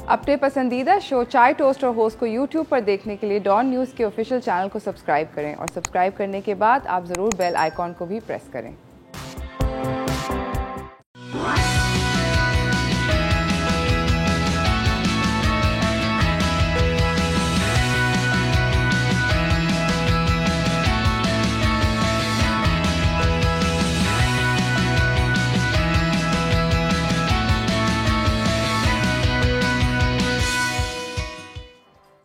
अपने पसंदीदा शो चाय टोस्ट और होस्ट को YouTube पर देखने के लिए डॉन न्यूज़ के ऑफिशियल चैनल को सब्सक्राइब करें और सब्सक्राइब करने के बाद आप ज़रूर बेल आइकॉन को भी प्रेस करें।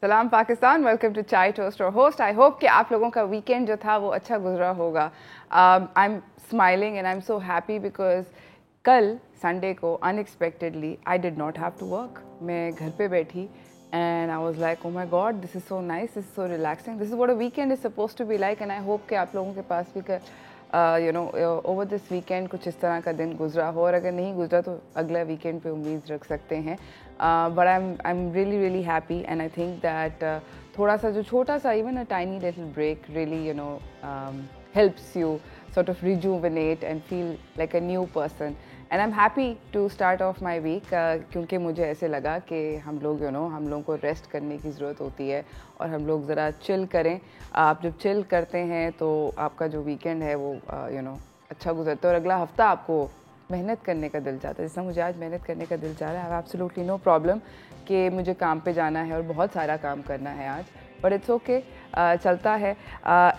सलाम पाकिस्तान, वेलकम टू चाय टोस्ट और होस्ट। आई होप कि आप लोगों का वीकेंड जो था वो अच्छा गुजरा होगा। I am smiling and I am so happy because कल संडे को unexpectedly I did not have to work. मैं घर पे बैठी and I was like oh my god, this is so nice, this is so relaxing, this is what a weekend is suppose to be like. And I hope कि आप लोगों के पास भी over this weekend कुछ इस तरह का दिन गुजरा हो, और अगर नहीं गुजरा तो अगला वीकेंड पे उम्मीद रख सकते हैं। But I am really happy and I think that थोड़ा सा जो छोटा सा even a tiny little break really helps you sort of rejuvenate and feel like a new person. And I'm happy to start off my week क्योंकि मुझे ऐसे लगा कि हम लोगों को रेस्ट करने की ज़रूरत होती है और हम लोग ज़रा चिल करें। आप जब चिल करते हैं तो आपका जो वीकेंड है वो अच्छा गुजरता है और अगला हफ्ता आपको मेहनत करने का दिल चाहता है। जैसा मुझे आज मेहनत करने का दिल चाह रहा है, I have absolutely no problem कि मुझे काम पे जाना है और बहुत सारा काम करना है आज, बट इट्स ओके, चलता है।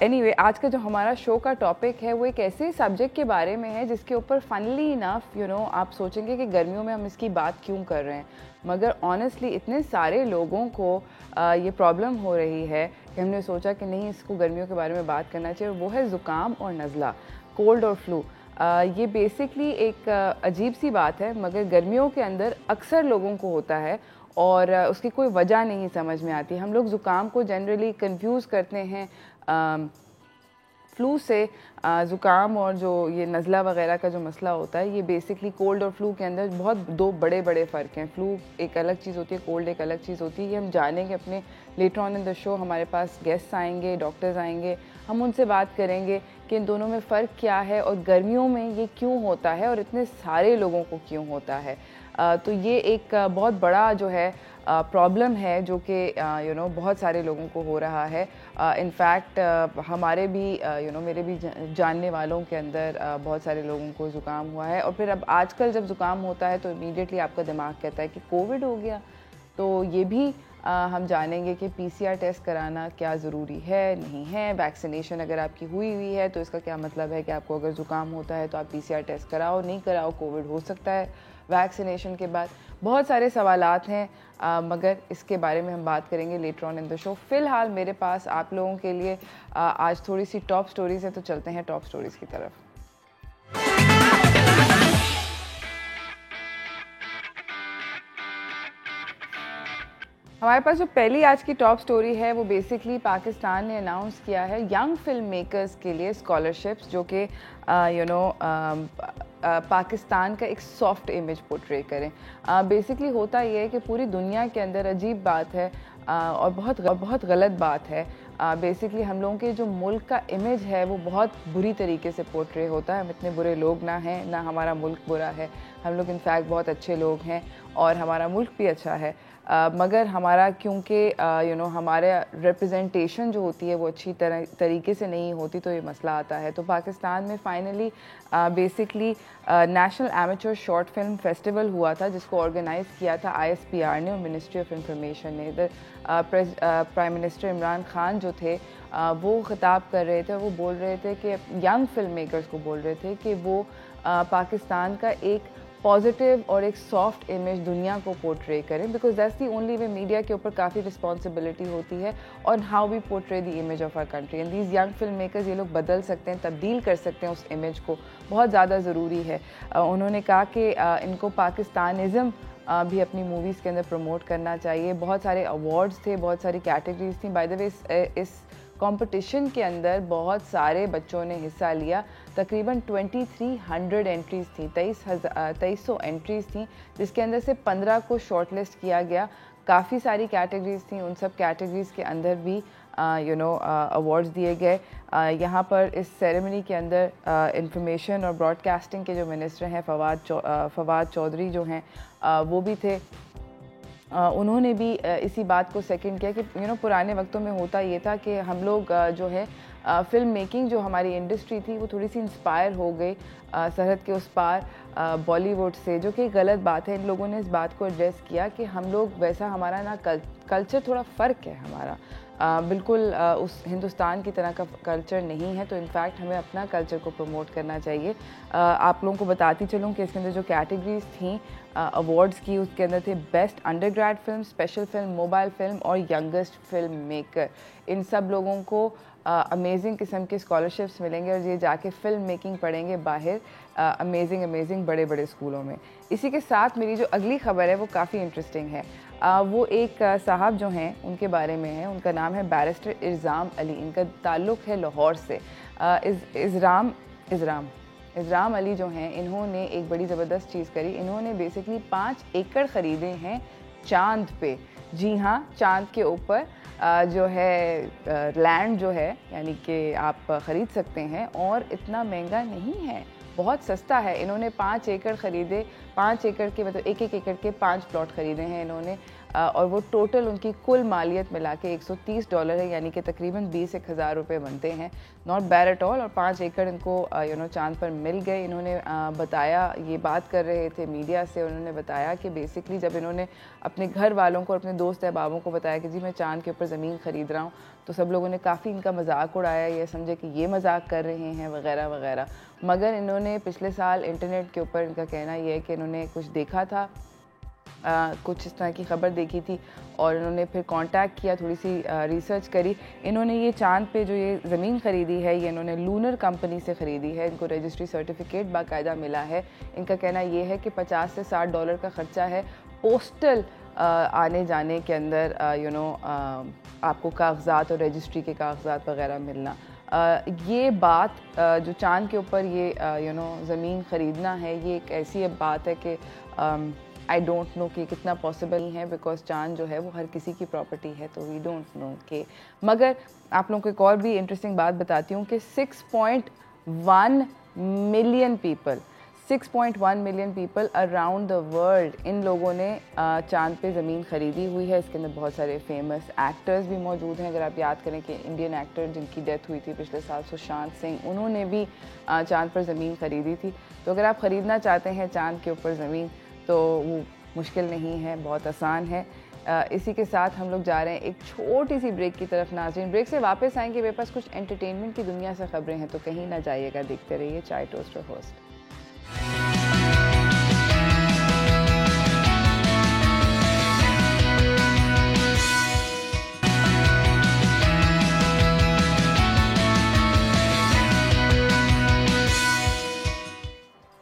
एनीवे, आज का जो हमारा शो का टॉपिक है वो एक ऐसे सब्जेक्ट के बारे में है जिसके ऊपर फनली इनफ आप सोचेंगे कि गर्मियों में हम इसकी बात क्यों कर रहे हैं, मगर ऑनेस्टली इतने सारे लोगों को ये प्रॉब्लम हो रही है कि हमने सोचा कि नहीं, इसको गर्मियों के बारे में बात करना चाहिए। और वो है ज़ुकाम और नज़ला, कोल्ड और फ्लू। ये बेसिकली एक अजीब सी बात है, मगर गर्मियों के अंदर अक्सर लोगों को होता है और उसकी कोई वजह नहीं समझ में आती। हम लोग ज़ुकाम को जनरली कंफ्यूज करते हैं फ्लू से। ज़ुकाम और जो ये नज़ला वगैरह का जो मसला होता है, ये बेसिकली कोल्ड और फ्लू के अंदर बहुत दो बड़े बड़े फ़र्क हैं। फ्लू एक अलग चीज़ होती है, कोल्ड एक अलग चीज़ होती है। ये हम जानेंगे अपने later on in the show. हमारे पास गेस्ट्स आएंगे, डॉक्टर्स आएंगे, हम उनसे बात करेंगे कि इन दोनों में फ़र्क क्या है और गर्मियों में ये क्यों होता है और इतने सारे लोगों को क्यों होता है। तो ये एक बहुत बड़ा जो है प्रॉब्लम है जो कि बहुत सारे लोगों को हो रहा है। इनफैक्ट हमारे भी मेरे भी जानने वालों के अंदर बहुत सारे लोगों को ज़ुकाम हुआ है। और फिर अब आजकल जब ज़ुकाम होता है तो इमीडिएटली आपका दिमाग कहता है कि कोविड हो गया। तो ये भी हम जानेंगे कि PCR टेस्ट कराना क्या ज़रूरी है, नहीं है। वैक्सीनेशन अगर आपकी हुई है तो इसका क्या मतलब है कि आपको अगर ज़ुकाम होता है तो आप PCR टेस्ट कराओ, नहीं कराओ कोविड हो सकता है वैक्सीनेशन के बाद। बहुत सारे सवालात हैं, मगर इसके बारे में हम बात करेंगे later on in the show. फ़िलहाल मेरे पास आप लोगों के लिए आज थोड़ी सी टॉप स्टोरीज़ है, तो चलते हैं टॉप स्टोरीज़ की तरफ। हमारे पास जो पहली आज की टॉप स्टोरी है वो बेसिकली पाकिस्तान ने अनाउंस किया है यंग फिल्म मेकर्स के लिए स्कॉलरशिप्स, जो कि पाकिस्तान का एक सॉफ्ट इमेज पोर्ट्रे करें। बेसिकली होता ये है कि पूरी दुनिया के अंदर अजीब बात है और बहुत गलत बात है। बेसिकली हम लोगों के जो मुल्क का इमेज है वो बहुत बुरी तरीके से पोर्ट्रे होता है। हम इतने बुरे लोग ना हैं, ना हमारा मुल्क बुरा है। हम लोग इनफैक्ट बहुत अच्छे लोग हैं और हमारा मुल्क भी अच्छा है। मगर हमारा क्योंकि हमारे रिप्रेजेंटेशन जो होती है वो अच्छी तरीके से नहीं होती, तो ये मसला आता है। तो पाकिस्तान में finally basically national amateur short film festival हुआ था, जिसको ऑर्गेनाइज़ किया था ISPR ने और मिनिस्ट्री ऑफ इंफॉर्मेशन ने। इधर प्राइम मिनिस्टर इमरान खान जो थे वो खिताब कर रहे थे और वो बोल रहे थे कि यंग फिल्म मेकर्स को बोल रहे थे कि वो पाकिस्तान का एक पॉजिटिव और एक सॉफ्ट इमेज दुनिया को पोर्ट्रे करें, because that's the only way. Media के ऊपर काफ़ी रिस्पॉन्सिबिलिटी होती है और how we portray the image of our country. And these young film makers, ये लोग बदल सकते हैं, तब्दील कर सकते हैं उस इमेज को, बहुत ज़्यादा ज़रूरी है। उन्होंने कहा कि इनको पाकिस्तानिज़म भी अपनी मूवीज़ के अंदर प्रमोट करना चाहिए। बहुत सारे अवार्ड्स थे, बहुत सारी कैटेगरीज थी। बाय द वे इस कंपटीशन के अंदर बहुत सारे बच्चों ने हिस्सा लिया। तकरीबन 2300 एंट्रीज़ थी, 2300 एंट्रीज़ थी, जिसके अंदर से 15 को शॉर्टलिस्ट किया गया। काफ़ी सारी कैटेगरीज थी, उन सब कैटेगरीज़ के अंदर भी अवार्ड्स दिए गए। यहाँ पर इस सेरेमनी के अंदर इंफॉर्मेशन और ब्रॉडकास्टिंग के जो मिनिस्टर हैं फवाद चौधरी जो हैं वो भी थे। उन्होंने भी इसी बात को सेकंड किया कि पुराने वक्तों में होता ये था कि हम लोग जो है फ़िल्म मेकिंग जो हमारी इंडस्ट्री थी वो थोड़ी सी इंस्पायर हो गई सरहद के उस पार बॉलीवुड से, जो कि गलत बात है। इन लोगों ने इस बात को एड्रेस किया कि हम लोग वैसा हमारा ना कल्चर थोड़ा फ़र्क है हमारा, बिल्कुल उस हिंदुस्तान की तरह का कल्चर नहीं है। तो इनफैक्ट हमें अपना कल्चर को प्रमोट करना चाहिए। आप लोगों को बताती चलूँ कि इसके अंदर जो कैटेगरीज थी अवार्ड्स की, उसके अंदर थे best undergrad film, special film, mobile film और यंगेस्ट फिल्म मेकर। इन सब लोगों को अमेजिंग किस्म के स्कॉलरशिप्स मिलेंगे और ये जाके फ़िल्म मेकिंग पढ़ेंगे बाहर अमेजिंग बड़े बड़े स्कूलों में। इसी के साथ मेरी जो अगली खबर है वो काफ़ी इंटरेस्टिंग है। वो एक साहब जो हैं उनके बारे में है। उनका नाम है बैरिस्टर इज़राम अली। इनका ताल्लुक़ है लाहौर से। इज़राम अली जो हैं, इन्होंने एक बड़ी ज़बरदस्त चीज़ करी। इन्होंने बेसिकली 5 एकड़ ख़रीदे हैं चांद पे। जी हाँ, चांद के ऊपर जो है लैंड जो है, यानी कि आप ख़रीद सकते हैं और इतना महंगा नहीं है, बहुत सस्ता है। इन्होंने 5 एकड़ ख़रीदे, 5 एकड़ के मतलब एक एकड़ के 5 प्लॉट ख़रीदे हैं इन्होंने, और वो टोटल उनकी कुल मालियत मिला के $130 है, यानी कि तकरीबन 20-1,000 रुपये बनते हैं। Not bad at all. और 5 एकड़ इनको चांद पर मिल गए। इन्होंने बताया, ये बात कर रहे थे मीडिया से, उन्होंने बताया कि बेसिकली जब इन्होंने अपने घर वालों को और अपने दोस्त अहबाबों को बताया कि जी मैं चांद के ऊपर ज़मीन ख़रीद रहा हूँ, तो सब लोगों ने काफ़ी इनका मजाक उड़ाया, ये समझे कि ये मजाक कर रहे हैं वगैरह वगैरह। मगर इन्होंने पिछले साल इंटरनेट के ऊपर, इनका कहना ये है कि इन्होंने कुछ देखा था, कुछ इस तरह की ख़बर देखी थी और इन्होंने फिर कांटेक्ट किया, थोड़ी सी रिसर्च करी। इन्होंने ये चांद पे जो ये ज़मीन ख़रीदी है, ये इन्होंने लूनर कंपनी से ख़रीदी है। इनको रजिस्ट्री सर्टिफिकेट बाकायदा मिला है। इनका कहना ये है कि $50 से $60 का ख़र्चा है पोस्टल आने जाने के अंदर, आपको कागज़ात और रजिस्ट्री के कागज़ात वगैरह मिलना। ये बात जो चांद के ऊपर ये ज़मीन ख़रीदना है, ये एक ऐसी बात है कि आई डोंट नो कि कितना पॉसिबल है, बिकॉज चांद जो है वो हर किसी की प्रॉपर्टी है, तो वी डोंट नो कि। मगर आप लोगों को एक और भी इंटरेस्टिंग बात बताती हूँ कि 6.1 million people around the world, इन लोगों ने चांद पे ज़मीन ख़रीदी हुई है। इसके अंदर बहुत सारे फेमस एक्टर्स भी मौजूद हैं। अगर आप याद करें कि इंडियन एक्टर जिनकी डेथ हुई थी पिछले साल, सुशांत सिंह, उन्होंने भी चांद पर ज़मीन ख़रीदी थी। तो अगर आप ख़रीदना चाहते हैं चांद के ऊपर ज़मीन, तो वो मुश्किल नहीं है, बहुत आसान है। इसी के साथ हम लोग जा रहे हैं एक छोटी सी ब्रेक की तरफ। नाज़रीन, ब्रेक से वापस आएंगे, मेरे पास कुछ एंटरटेनमेंट की दुनिया से खबरें हैं, तो कहीं ना जाइएगा, देखते रहिए चाय toaster host.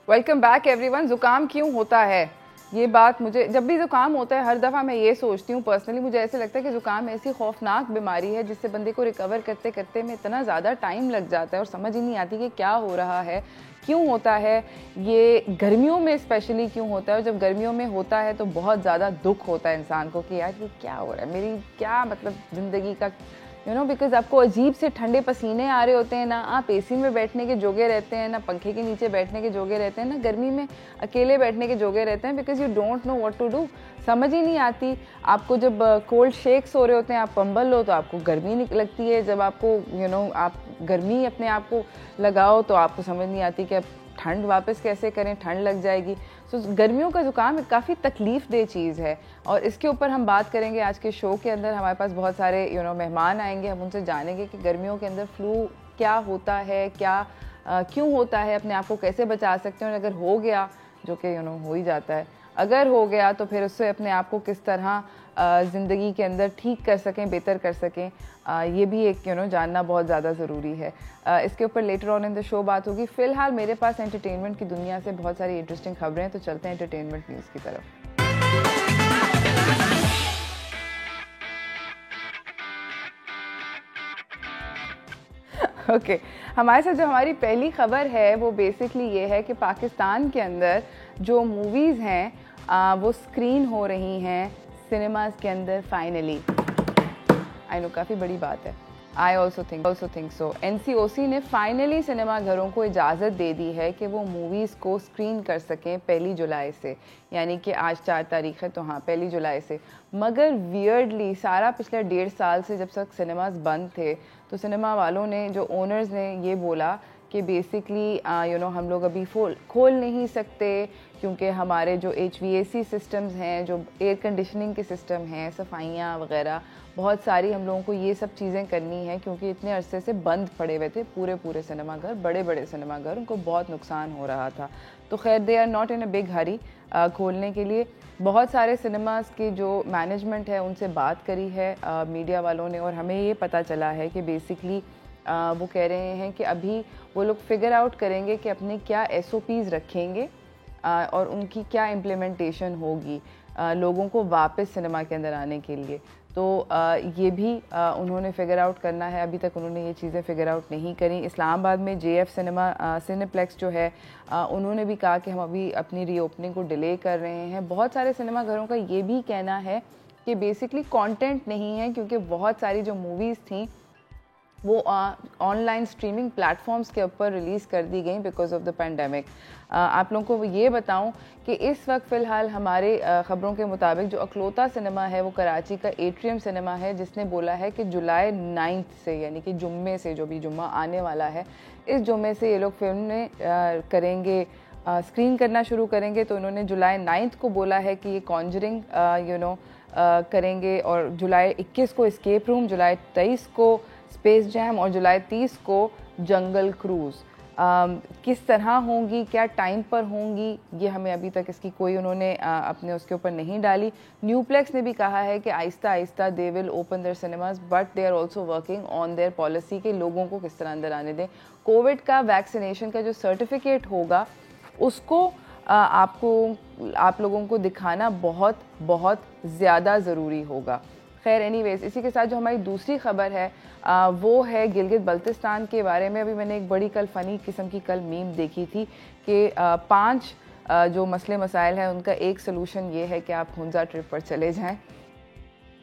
Welcome back everyone. ज़ुकाम क्यों होता है? ये बात मुझे, जब भी ज़ुकाम होता है हर दफ़ा मैं ये सोचती हूँ, पर्सनली मुझे ऐसे लगता है कि ज़ुकाम ऐसी खौफनाक बीमारी है जिससे बंदे को रिकवर करते करते में इतना ज़्यादा टाइम लग जाता है और समझ ही नहीं आती कि क्या हो रहा है, क्यों होता है। ये गर्मियों में स्पेशली क्यों होता है, और जब गर्मियों में होता है तो बहुत ज़्यादा दुख होता है इंसान को कि यार ये क्या हो रहा है, मेरी क्या मतलब ज़िंदगी का, बिकॉज आपको अजीब से ठंडे पसीने आ रहे होते हैं, ना आप एसी में बैठने के जोगे रहते हैं, ना पंखे के नीचे बैठने के जोगे रहते हैं, ना गर्मी में अकेले बैठने के जोगे रहते हैं, because you don't know what to do. समझ ही नहीं आती। आपको जब कोल्ड शेक्स हो रहे होते हैं, आप पंबल लो तो आपको गर्मी लगती है, जब आपको आप गर्मी अपने आप को लगाओ तो आपको समझ नहीं आती कि अब ठंड वापस कैसे करें, ठंड लग जाएगी। सो गर्मियों का ज़ुकाम काफ़ी तकलीफ़ दे चीज़ है, और इसके ऊपर हम बात करेंगे आज के शो के अंदर। हमारे पास बहुत सारे मेहमान आएंगे, हम उनसे जानेंगे कि गर्मियों के अंदर फ्लू क्या होता है, क्या क्यों होता है, अपने आप को कैसे बचा सकते हैं, और अगर हो गया, जो कि हो ही जाता है, अगर हो गया तो फिर उससे अपने आप को किस तरह ज़िंदगी के अंदर ठीक कर सकें, बेहतर कर सकें, ये भी एक जानना बहुत ज़्यादा ज़रूरी है। इसके ऊपर later on in the show बात होगी। फ़िलहाल मेरे पास एंटरटेनमेंट की दुनिया से बहुत सारी इंटरेस्टिंग खबरें हैं, तो चलते हैं एंटरटेनमेंट न्यूज़ की तरफ। ओके, हमारे साथ जो हमारी पहली खबर है वो बेसिकली ये है कि पाकिस्तान के अंदर जो मूवीज़ हैं वो स्क्रीन हो रही हैं सिनेमाज़ के अंदर फाइनली। आई नो काफ़ी बड़ी बात है, I also think so. NCOC ने फाइनली सिनेमाघरों को इजाज़त दे दी है कि वो मूवीज़ को स्क्रीन कर सकें 1 जुलाई से, यानी कि आज 4 तारीख है तो हाँ 1 जुलाई से। मगर वियर्डली सारा पिछले 1.5 साल से जब तक सिनेमास बंद थे तो सिनेमा वालों ने, जो ओनर्स ने, ये बोला कि बेसिकली हम लोग अभी खोल नहीं सकते क्योंकि हमारे जो HVAC सिस्टम्स हैं, जो एयर कंडीशनिंग के सिस्टम हैं, सफाइयाँ वगैरह बहुत सारी हम लोगों को ये सब चीज़ें करनी है क्योंकि इतने अरसे से बंद पड़े हुए थे पूरे सिनेमाघर, बड़े बड़े सिनेमाघर, उनको बहुत नुकसान हो रहा था। तो खैर they are not in a big hurry खोलने के लिए। बहुत सारे सिनेमास की जो मैनेजमेंट है उनसे बात करी है मीडिया वालों ने, और हमें ये पता चला है कि बेसिकली वो कह रहे हैं कि अभी वो लोग फिगर आउट करेंगे कि अपने क्या SOPs रखेंगे और उनकी क्या इम्प्लीमेंटेशन होगी लोगों को वापस सिनेमा के अंदर आने के लिए। तो ये भी उन्होंने फिगर आउट करना है। अभी तक उन्होंने ये चीज़ें फिगर आउट नहीं करी। इस्लामाबाद में JF सिनेप्लेक्स जो है उन्होंने भी कहा कि हम अभी अपनी रीओपनिंग को डिले कर रहे हैं। बहुत सारे सिनेमाघरों का ये भी कहना है कि बेसिकली कंटेंट नहीं है क्योंकि बहुत सारी जो मूवीज़ थी वो ऑनलाइन स्ट्रीमिंग प्लेटफॉर्म्स के ऊपर रिलीज़ कर दी गई बिकॉज ऑफ द पेंडेमिक। आप लोगों को ये बताऊं कि इस वक्त फ़िलहाल हमारे ख़बरों के मुताबिक जो अकलौता सिनेमा है वो कराची का एट्रियम सिनेमा है, जिसने बोला है कि जुलाई 9 से, यानी कि जुम्मे से, जो भी जुम्मा आने वाला है, इस जुम्मे से ये लोग फिल्म करेंगे, स्क्रीन करना शुरू करेंगे। तो उन्होंने जुलाई 9 को बोला है कि ये कॉन्जरिंग करेंगे, और जुलाई 21 को एस्केप रूम, जुलाई 23 को स्पेस जैम और जुलाई 30 को जंगल क्रूज़। किस तरह होंगी, क्या टाइम पर होंगी, ये हमें अभी तक इसकी कोई उन्होंने अपने उसके ऊपर नहीं डाली। न्यूप्लेक्स ने भी कहा है कि आहिस्ता आहिस्ता they will open their cinemas but they are also working on their policy के लोगों को किस तरह अंदर आने दें। कोविड का वैक्सीनेशन का जो सर्टिफिकेट होगा उसको आप लोगों को दिखाना बहुत बहुत ज़्यादा ज़रूरी होगा। खैर एनीवेज, इसी के साथ जो हमारी दूसरी खबर है वो है गिलगित बल्तिस्तान के बारे में। अभी मैंने एक बड़ी कल फ़नी किस्म की कल मीम देखी थी कि 5 जो मसले मसाइल हैं उनका एक सलूशन ये है कि आप हुंजा ट्रिप पर चले जाएं।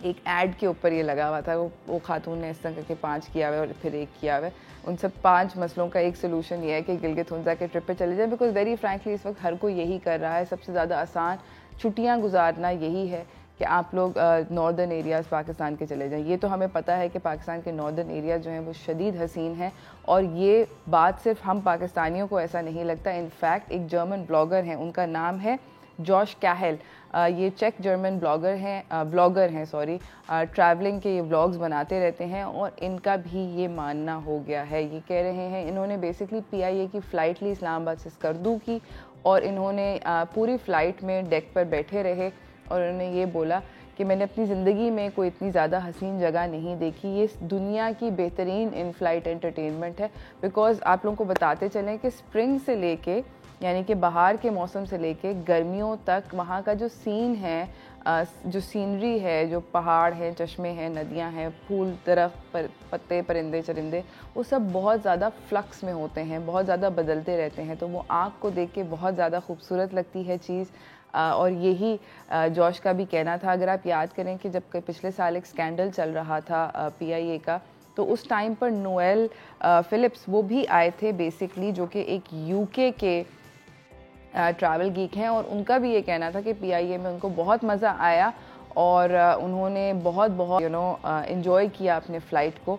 एक ऐड के ऊपर ये लगा हुआ था, वो खातून ने इस तरह करके 5 किया हुआ है और फिर एक किया हुआ है। उन सब 5 मसलों का एक सलूशन ये है कि गिलगित हुंजा के ट्रिप पे चले जाएं, बिकॉज वेरी फ्रैंकली इस वक्त हर कोई यही कर रहा है। सबसे ज़्यादा आसान छुट्टियाँ गुजारना यही है कि आप लोग नॉर्दर्न एरियाज़ पाकिस्तान के चले जाएं। ये तो हमें पता है कि पाकिस्तान के नॉर्दर्न एरिया जो हैं वो शदीद हसीन हैं, और ये बात सिर्फ हम पाकिस्तानियों को ऐसा नहीं लगता। इनफैक्ट एक जर्मन ब्लॉगर हैं, उनका नाम है जॉश कैहेल, ये चेक जर्मन ब्लॉगर हैं ट्रैवलिंग के ये व्लॉग्स बनाते रहते हैं, और इनका भी ये मानना हो गया है। ये कह रहे हैं, इन्होंने बेसिकली PIA की फ़्लाइट ली इस्लामाबाद से स्कर्दू की, और इन्होंने पूरी फ़्लाइट में डेक पर बैठे रहे और उन्होंने ये बोला कि मैंने अपनी ज़िंदगी में कोई इतनी ज़्यादा हसीन जगह नहीं देखी, ये दुनिया की बेहतरीन इन फ़्लाइट एंटरटेनमेंट है। बिकॉज़ आप लोगों को बताते चलें कि स्प्रिंग से लेके, यानी कि बाहर के मौसम से लेके गर्मियों तक वहाँ का जो सीन है, जो सीनरी है, जो पहाड़ हैं, चश्मे हैं, नदियाँ हैं, फूल, दरख्त, पत्ते, परिंदे, चरिंदे, वो सब बहुत ज़्यादा फ्लक्स में होते हैं, बहुत ज़्यादा बदलते रहते हैं। तो वो आँख को देख के बहुत ज़्यादा खूबसूरत लगती है चीज़। और यही जॉश का भी कहना था। अगर आप याद करें कि जब पिछले साल एक स्कैंडल चल रहा था PIA का, तो उस टाइम पर नोएल फ़िलिप्स वो भी आए थे बेसिकली, जो कि एक UK के ट्रैवल गीक हैं, और उनका भी ये कहना था कि PIA में उनको बहुत मज़ा आया और उन्होंने बहुत इन्जॉय किया अपने फ़्लाइट को।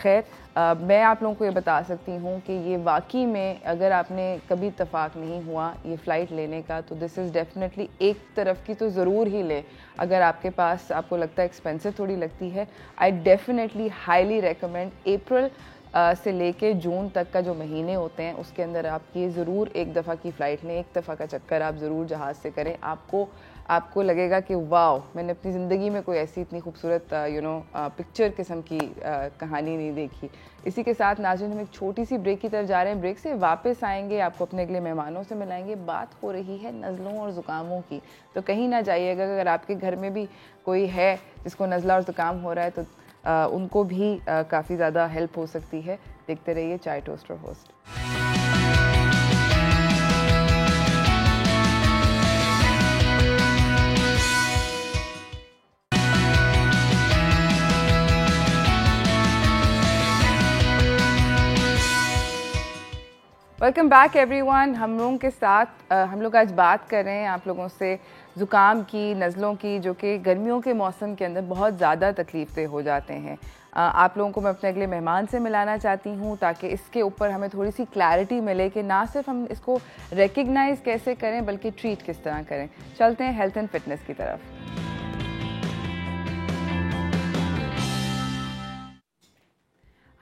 खैर मैं आप लोगों को ये बता सकती हूँ कि ये वाकई में, अगर आपने कभी इत्तेफाक नहीं हुआ ये फ़्लाइट लेने का, तो दिस इज़ डेफिनेटली एक तरफ की तो ज़रूर ही ले। अगर आपके पास, आपको लगता है एक्सपेंसिव थोड़ी लगती है, आई डेफिनेटली हाईली रेकमेंड। अप्रैल से लेके जून तक का जो महीने होते हैं उसके अंदर आप ये ज़रूर एक दफ़ा की फ़्लाइट लें, एक दफ़ा का चक्कर आप ज़रूर जहाज़ से करें। आपको लगेगा कि वाओ, मैंने अपनी ज़िंदगी में कोई ऐसी इतनी खूबसूरत पिक्चर किस्म की कहानी नहीं देखी। इसी के साथ नाज़रीन, हम एक छोटी सी ब्रेक की तरफ जा रहे हैं। ब्रेक से वापस आएंगे, आपको अपने अगले मेहमानों से मिलाएंगे। बात हो रही है नज़लों और ज़ुकामों की, तो कहीं ना जाइएगा। अगर आपके घर में भी कोई है जिसको नज़ला और ज़ुकाम हो रहा है, तो उनको भी काफ़ी ज़्यादा हेल्प हो सकती है। देखते रहिए चाय toaster host. Welcome back everyone. हम लोगों के साथ हम लोग आज बात कर रहे हैं आप लोगों से ज़ुकाम की, नज़लों की, जो कि गर्मियों के मौसम के अंदर बहुत ज़्यादा तकलीफ़देह हो जाते हैं। आप लोगों को मैं अपने अगले मेहमान से मिलाना चाहती हूँ ताकि इसके ऊपर हमें थोड़ी सी क्लैरिटी मिले कि ना सिर्फ हम इसको रिकग्नाइज़ कैसे करें बल्कि ट्रीट किस तरह करें। चलते हैं हेल्थ एंड फिटनेस की तरफ।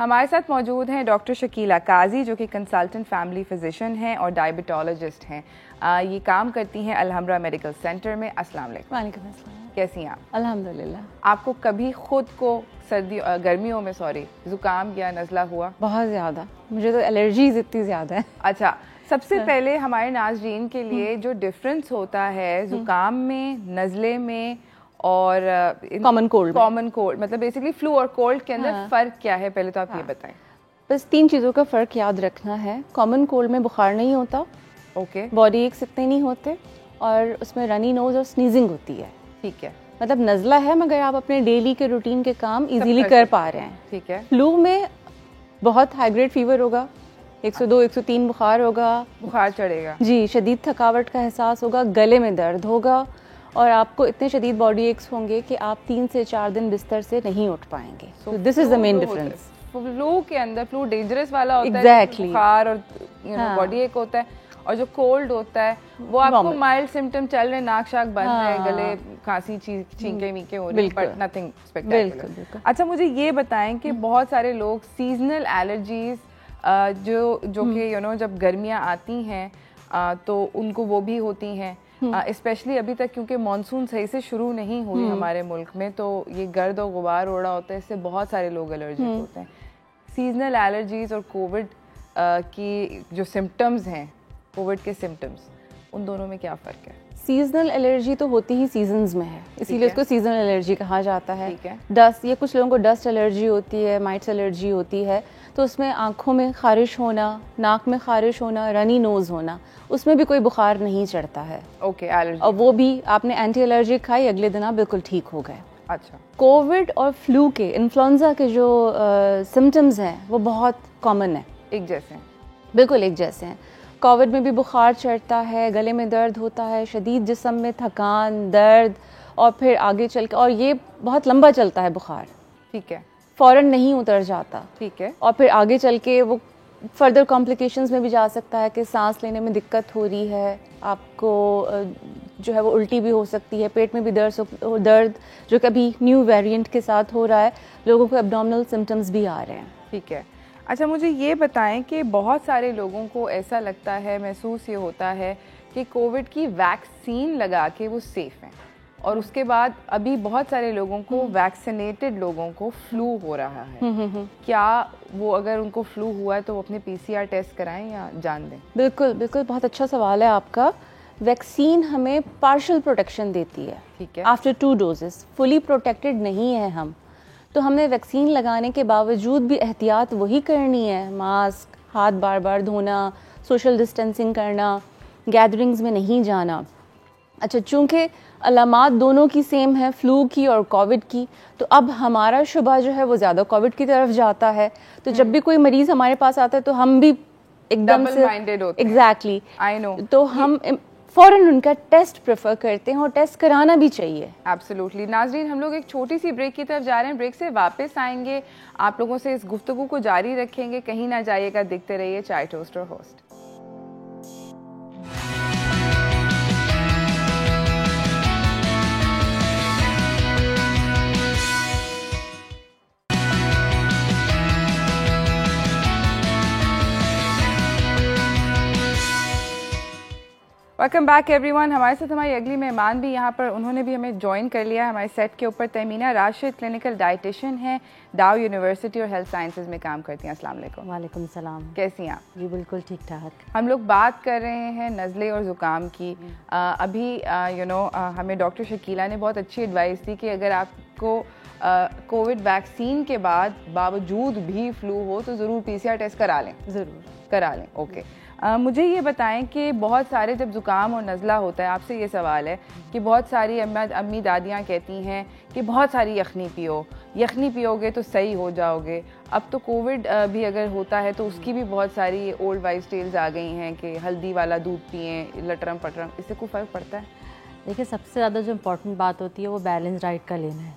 हमारे साथ मौजूद हैं डॉक्टर शकीला काजी, जो कि कंसल्टेंट फैमिली फिजिशियन हैं और डायबिटोलॉजिस्ट हैं। ये काम करती हैं अलहम्रा मेडिकल सेंटर में। अस्सलाम वालेकुम। वालेकुम अस्सलाम। कैसी हैं आप? अल्हम्दुलिल्लाह। आपको कभी खुद को गर्मियों में ज़ुकाम या नज़ला हुआ? बहुत ज़्यादा, मुझे तो एलर्जीज इतनी ज़्यादा है। अच्छा, सबसे पहले हमारे नाज़रीन के लिए जो डिफरेंस होता है ज़ुकाम में, नज़ले में और कॉमन कोल्ड मतलब बेसिकली फ्लू और कोल्ड के अंदर फ़र्क क्या है, पहले तो आप ये बताएं। बस 3 चीज़ों का फ़र्क याद रखना है। कॉमन कोल्ड में बुखार नहीं होता, ओके, बॉडी एक्स इतने नहीं होते और उसमें रनी नोज और स्नीजिंग होती है। ठीक है, मतलब नज़ला है मगर आप अपने डेली के रूटीन के काम इजीली कर पा रहे हैं। ठीक है। फ्लू में बहुत हाई ग्रेड फीवर होगा, 102 103 बुखार होगा, बुखार चढ़ेगा जी, शदीद थकावट का एहसास होगा, गले में दर्द होगा और आपको इतने शदीद बॉडी एक्स होंगे कि आप 3 से 4 दिन बिस्तर से नहीं उठ पाएंगे। So this is the main difference. Flu के अंदर फ्लू डेंजरस वाला होता exactly. है, बुखार और बॉडी एक होता है, और जो कोल्ड होता है वो आपको माइल्ड सिम्टम चल रहे, नाक शाक बंद है, गले खांसी छींके मीके हो रही है, बट नथिंग स्पेक्टेकुलर। अच्छा, मुझे ये बताएं कि बहुत सारे लोग सीजनल एलर्जीज जो कि जब गर्मियाँ आती हैं तो उनको वो भी होती हैं, स्पेशली अभी तक क्योंकि मानसून सही से शुरू नहीं हुई हमारे मुल्क में, तो ये गर्द और गुबार उड़ा होता है, इससे बहुत सारे लोग एलर्जिक होते हैं। सीजनल एलर्जीज और कोविड की जो सिम्टम्स हैं, कोविड के सिम्टम्स, उन दोनों में क्या फ़र्क है? सीजनल एलर्जी तो होती ही सीजन्स में है, इसीलिए उसको सीजनल एलर्जी कहा जाता है। ठीक है। डस्ट, ये कुछ लोगों को डस्ट एलर्जी होती है, माइट्स एलर्जी होती है, तो उसमें आँखों में खारिश होना, नाक में खारिश होना, रनी नोज़ होना, उसमें भी कोई बुखार नहीं चढ़ता है। Okay, allergy. और वो भी आपने एंटी एलर्जी खाई, अगले दिन आप बिल्कुल ठीक हो गए। अच्छा। कोविड और फ्लू के, इन्फ्लुएंजा के जो सिम्टम्स हैं वो बहुत कॉमन है, एक जैसे हैं, बिल्कुल एक जैसे हैं। कोविड में भी बुखार चढ़ता है, गले में दर्द होता है, शदीद जिस्म में थकान, दर्द, और फिर आगे चल के, और ये बहुत लंबा चलता है बुखार, ठीक है, फ़ौरन नहीं उतर जाता, ठीक है, और फिर आगे चल के वो फर्दर कॉम्प्लिकेशंस में भी जा सकता है कि सांस लेने में दिक्कत हो रही है, आपको जो है वो उल्टी भी हो सकती है, पेट में भी दर्द जो कभी न्यू वेरिएंट के साथ हो रहा है, लोगों को एब्डोमिनल सिम्टम्स भी आ रहे हैं। ठीक है। अच्छा, मुझे ये बताएं कि बहुत सारे लोगों को ऐसा लगता है, महसूस ये होता है कि कोविड की वैक्सीन लगा के वो सेफ़ हैं, और उसके बाद अभी बहुत सारे लोगों को, वैक्सीनेटेड लोगों को फ्लू हो रहा है। क्या वो, अगर उनको फ्लू हुआ है तो वो अपने PCR टेस्ट कराएं या जान दें? बिल्कुल बिल्कुल, बहुत अच्छा सवाल है आपका। वैक्सीन हमें पार्शियल प्रोटेक्शन देती है, ठीक है, आफ्टर 2 डोजेस। फुली प्रोटेक्टेड नहीं है हम, तो हमने वैक्सीन लगाने के बावजूद भी एहतियात वही करनी है, मास्क, हाथ बार बार धोना, सोशल डिस्टेंसिंग करना, गैदरिंग्स में नहीं जाना। अच्छा, चूँकि अलामात दोनों की सेम है, फ्लू की और कोविड की, तो अब हमारा शुबा जो है वो ज़्यादा कोविड की तरफ जाता है। तो जब भी कोई मरीज़ हमारे पास आता है तो हम भी एकदम से माइंडेड होते हैं। Exactly, I know. तो हम फ़ौरन उनका टेस्ट प्रेफर करते हैं, और टेस्ट कराना भी चाहिए। एब्सोल्युटली। नाज़रीन, हम लोग एक छोटी सी ब्रेक की तरफ जा रहे हैं, ब्रेक से वापस आएंगे, आप लोगों से इस गुफ्तगू को जारी रखेंगे, कहीं ना जाइएगा, देखते रहिए चाय टोस्ट और होस्ट। Welcome back everyone. हमारे साथ हमारी अगली मेहमान भी यहाँ पर, उन्होंने भी हमें ज्वाइन कर लिया है हमारे सेट के ऊपर। तमीना राशिद क्लिनिकल डाइटिशियन है, डाउ यूनिवर्सिटी और हेल्थ साइंसेज में काम करती हैं। अस्सलाम वालेकुम। वालेकुम सलाम। कैसी हैं आप? जी बिल्कुल ठीक ठाक। हम लोग बात कर रहे हैं नज़ले और ज़ुकाम की। अभी हमें डॉक्टर शकीला ने बहुत अच्छी एडवाइस दी कि अगर आपको कोविड वैक्सीन के बाद बावजूद भी फ्लू हो तो ज़रूर PCR टेस्ट करा लें, ज़रूर करा लें। ओके, मुझे ये बताएं कि बहुत सारे जब ज़ुकाम और नज़ला होता है, आपसे ये सवाल है कि बहुत सारी अम्मी दादियाँ कहती हैं कि बहुत सारी यखनी पियो, यखनी पियोगे तो सही हो जाओगे। अब तो कोविड भी अगर होता है तो उसकी भी बहुत सारी ओल्ड वाइज टेल्स आ गई हैं कि हल्दी वाला दूध पिएं, लटरम पटरम, इससे कोई फ़र्क पड़ता है? देखिए, सबसे ज़्यादा जो इम्पोर्टेंट बात होती है वो बैलेंस डाइट का लेना है।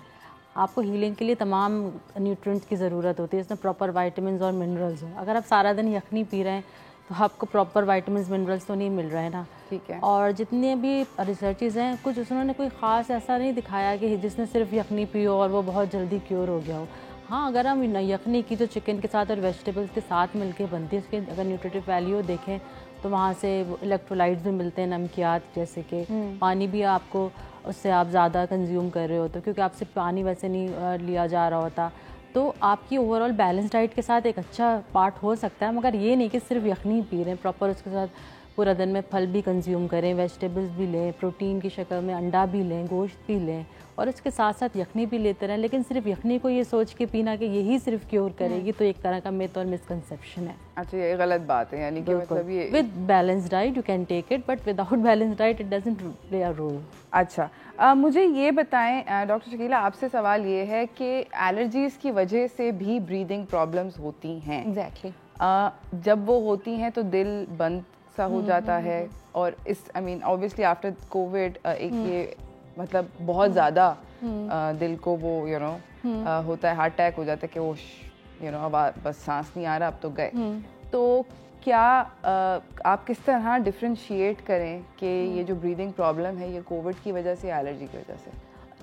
आपको हीलिंग के लिए तमाम न्यूट्रिएंट्स की ज़रूरत होती है, इसमें प्रॉपर वाइटामिन और मिनरल्स हो। अगर आप सारा दिन यखनी पी रहे हैं तो आपको प्रॉपर वाइटामिन मिनरल्स तो नहीं मिल रहे हैं ना। ठीक है। और जितने भी रिसर्चेज़ हैं, कुछ उन्होंने कोई ख़ास ऐसा नहीं दिखाया कि जिसने सिर्फ यखनी पियो और वो बहुत जल्दी क्योर हो गया हो। हाँ, अगर हम यखनी की जो चिकन के साथ और वेजिटेबल्स के साथ मिलके बनती है, उसके अगर न्यूट्रिटिव वैल्यू देखें तो वहाँ से इलेक्ट्रोलाइट्स भी मिलते हैं, नमकियात जैसे कि पानी भी आपको उससे आप ज़्यादा कंज्यूम कर रहे होते हो, क्योंकि आपसे पानी वैसे नहीं लिया जा रहा होता। तो आपकी ओवरऑल बैलेंस डाइट के साथ एक अच्छा पार्ट हो सकता है, मगर ये नहीं कि सिर्फ यखनी पी रहे हैं, प्रॉपर उसके साथ पूरा दिन में फल भी कंज्यूम करें, वेजिटेबल्स भी लें, प्रोटीन की शक्ल में अंडा भी लें, गोश्त भी लें और इसके साथ साथ यखनी भी लेते रहें। लेकिन सिर्फ यखनी को ये सोच के पीना कि यही सिर्फ क्योर करेगी, तो एक तरह का मिथ और मिसकंसेप्शन है। अच्छा, ये गलत बात है, यानी कि मतलब ये with balance diet you can take it, but without balance diet it doesn't play a role. अच्छा, मुझे ये बताएं डॉक्टर शकीला, आपसे सवाल ये है कि एलर्जीज़ की वजह से भी ब्रीदिंग प्रॉब्लम्स होती हैं। एग्जैक्टली। जब वो होती हैं तो दिल बंद सा हो जाता है, और इस ऑब्वियसली आफ्टर कोविड एक ये मतलब बहुत ज़्यादा दिल को वो होता है, हार्ट अटैक हो जाता है कि वो अब बस सांस नहीं आ रहा, अब तो गए। तो क्या आप किस तरह डिफ्रेंशिएट करें कि ये जो ब्रीदिंग प्रॉब्लम है ये कोविड की वजह से, एलर्जी की वजह से?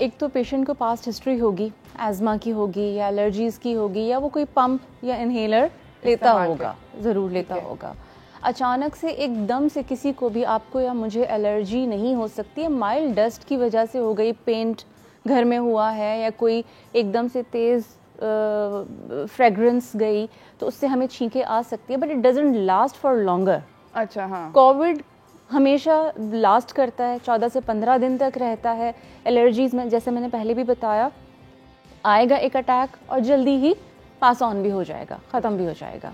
एक तो पेशेंट को पास्ट हिस्ट्री होगी, एज़मा की होगी या एलर्जीज़ की होगी, या वो कोई पंप या इन्हेलर लेता होगा, ज़रूर लेता होगा। अचानक से एकदम से किसी को भी, आपको या मुझे, एलर्जी नहीं हो सकती है। माइल्ड डस्ट की वजह से हो गई, पेंट घर में हुआ है, या कोई एकदम से तेज़ फ्रेगरेंस गई तो उससे हमें छींकें आ सकती है, but it doesn't last for longer. अच्छा, हाँ। कोविड हमेशा लास्ट करता है, 14 से 15 दिन तक रहता है। एलर्जीज़ में जैसे मैंने पहले भी बताया, आएगा एक अटैक और जल्दी ही पास ऑन भी हो जाएगा, ख़त्म भी हो जाएगा।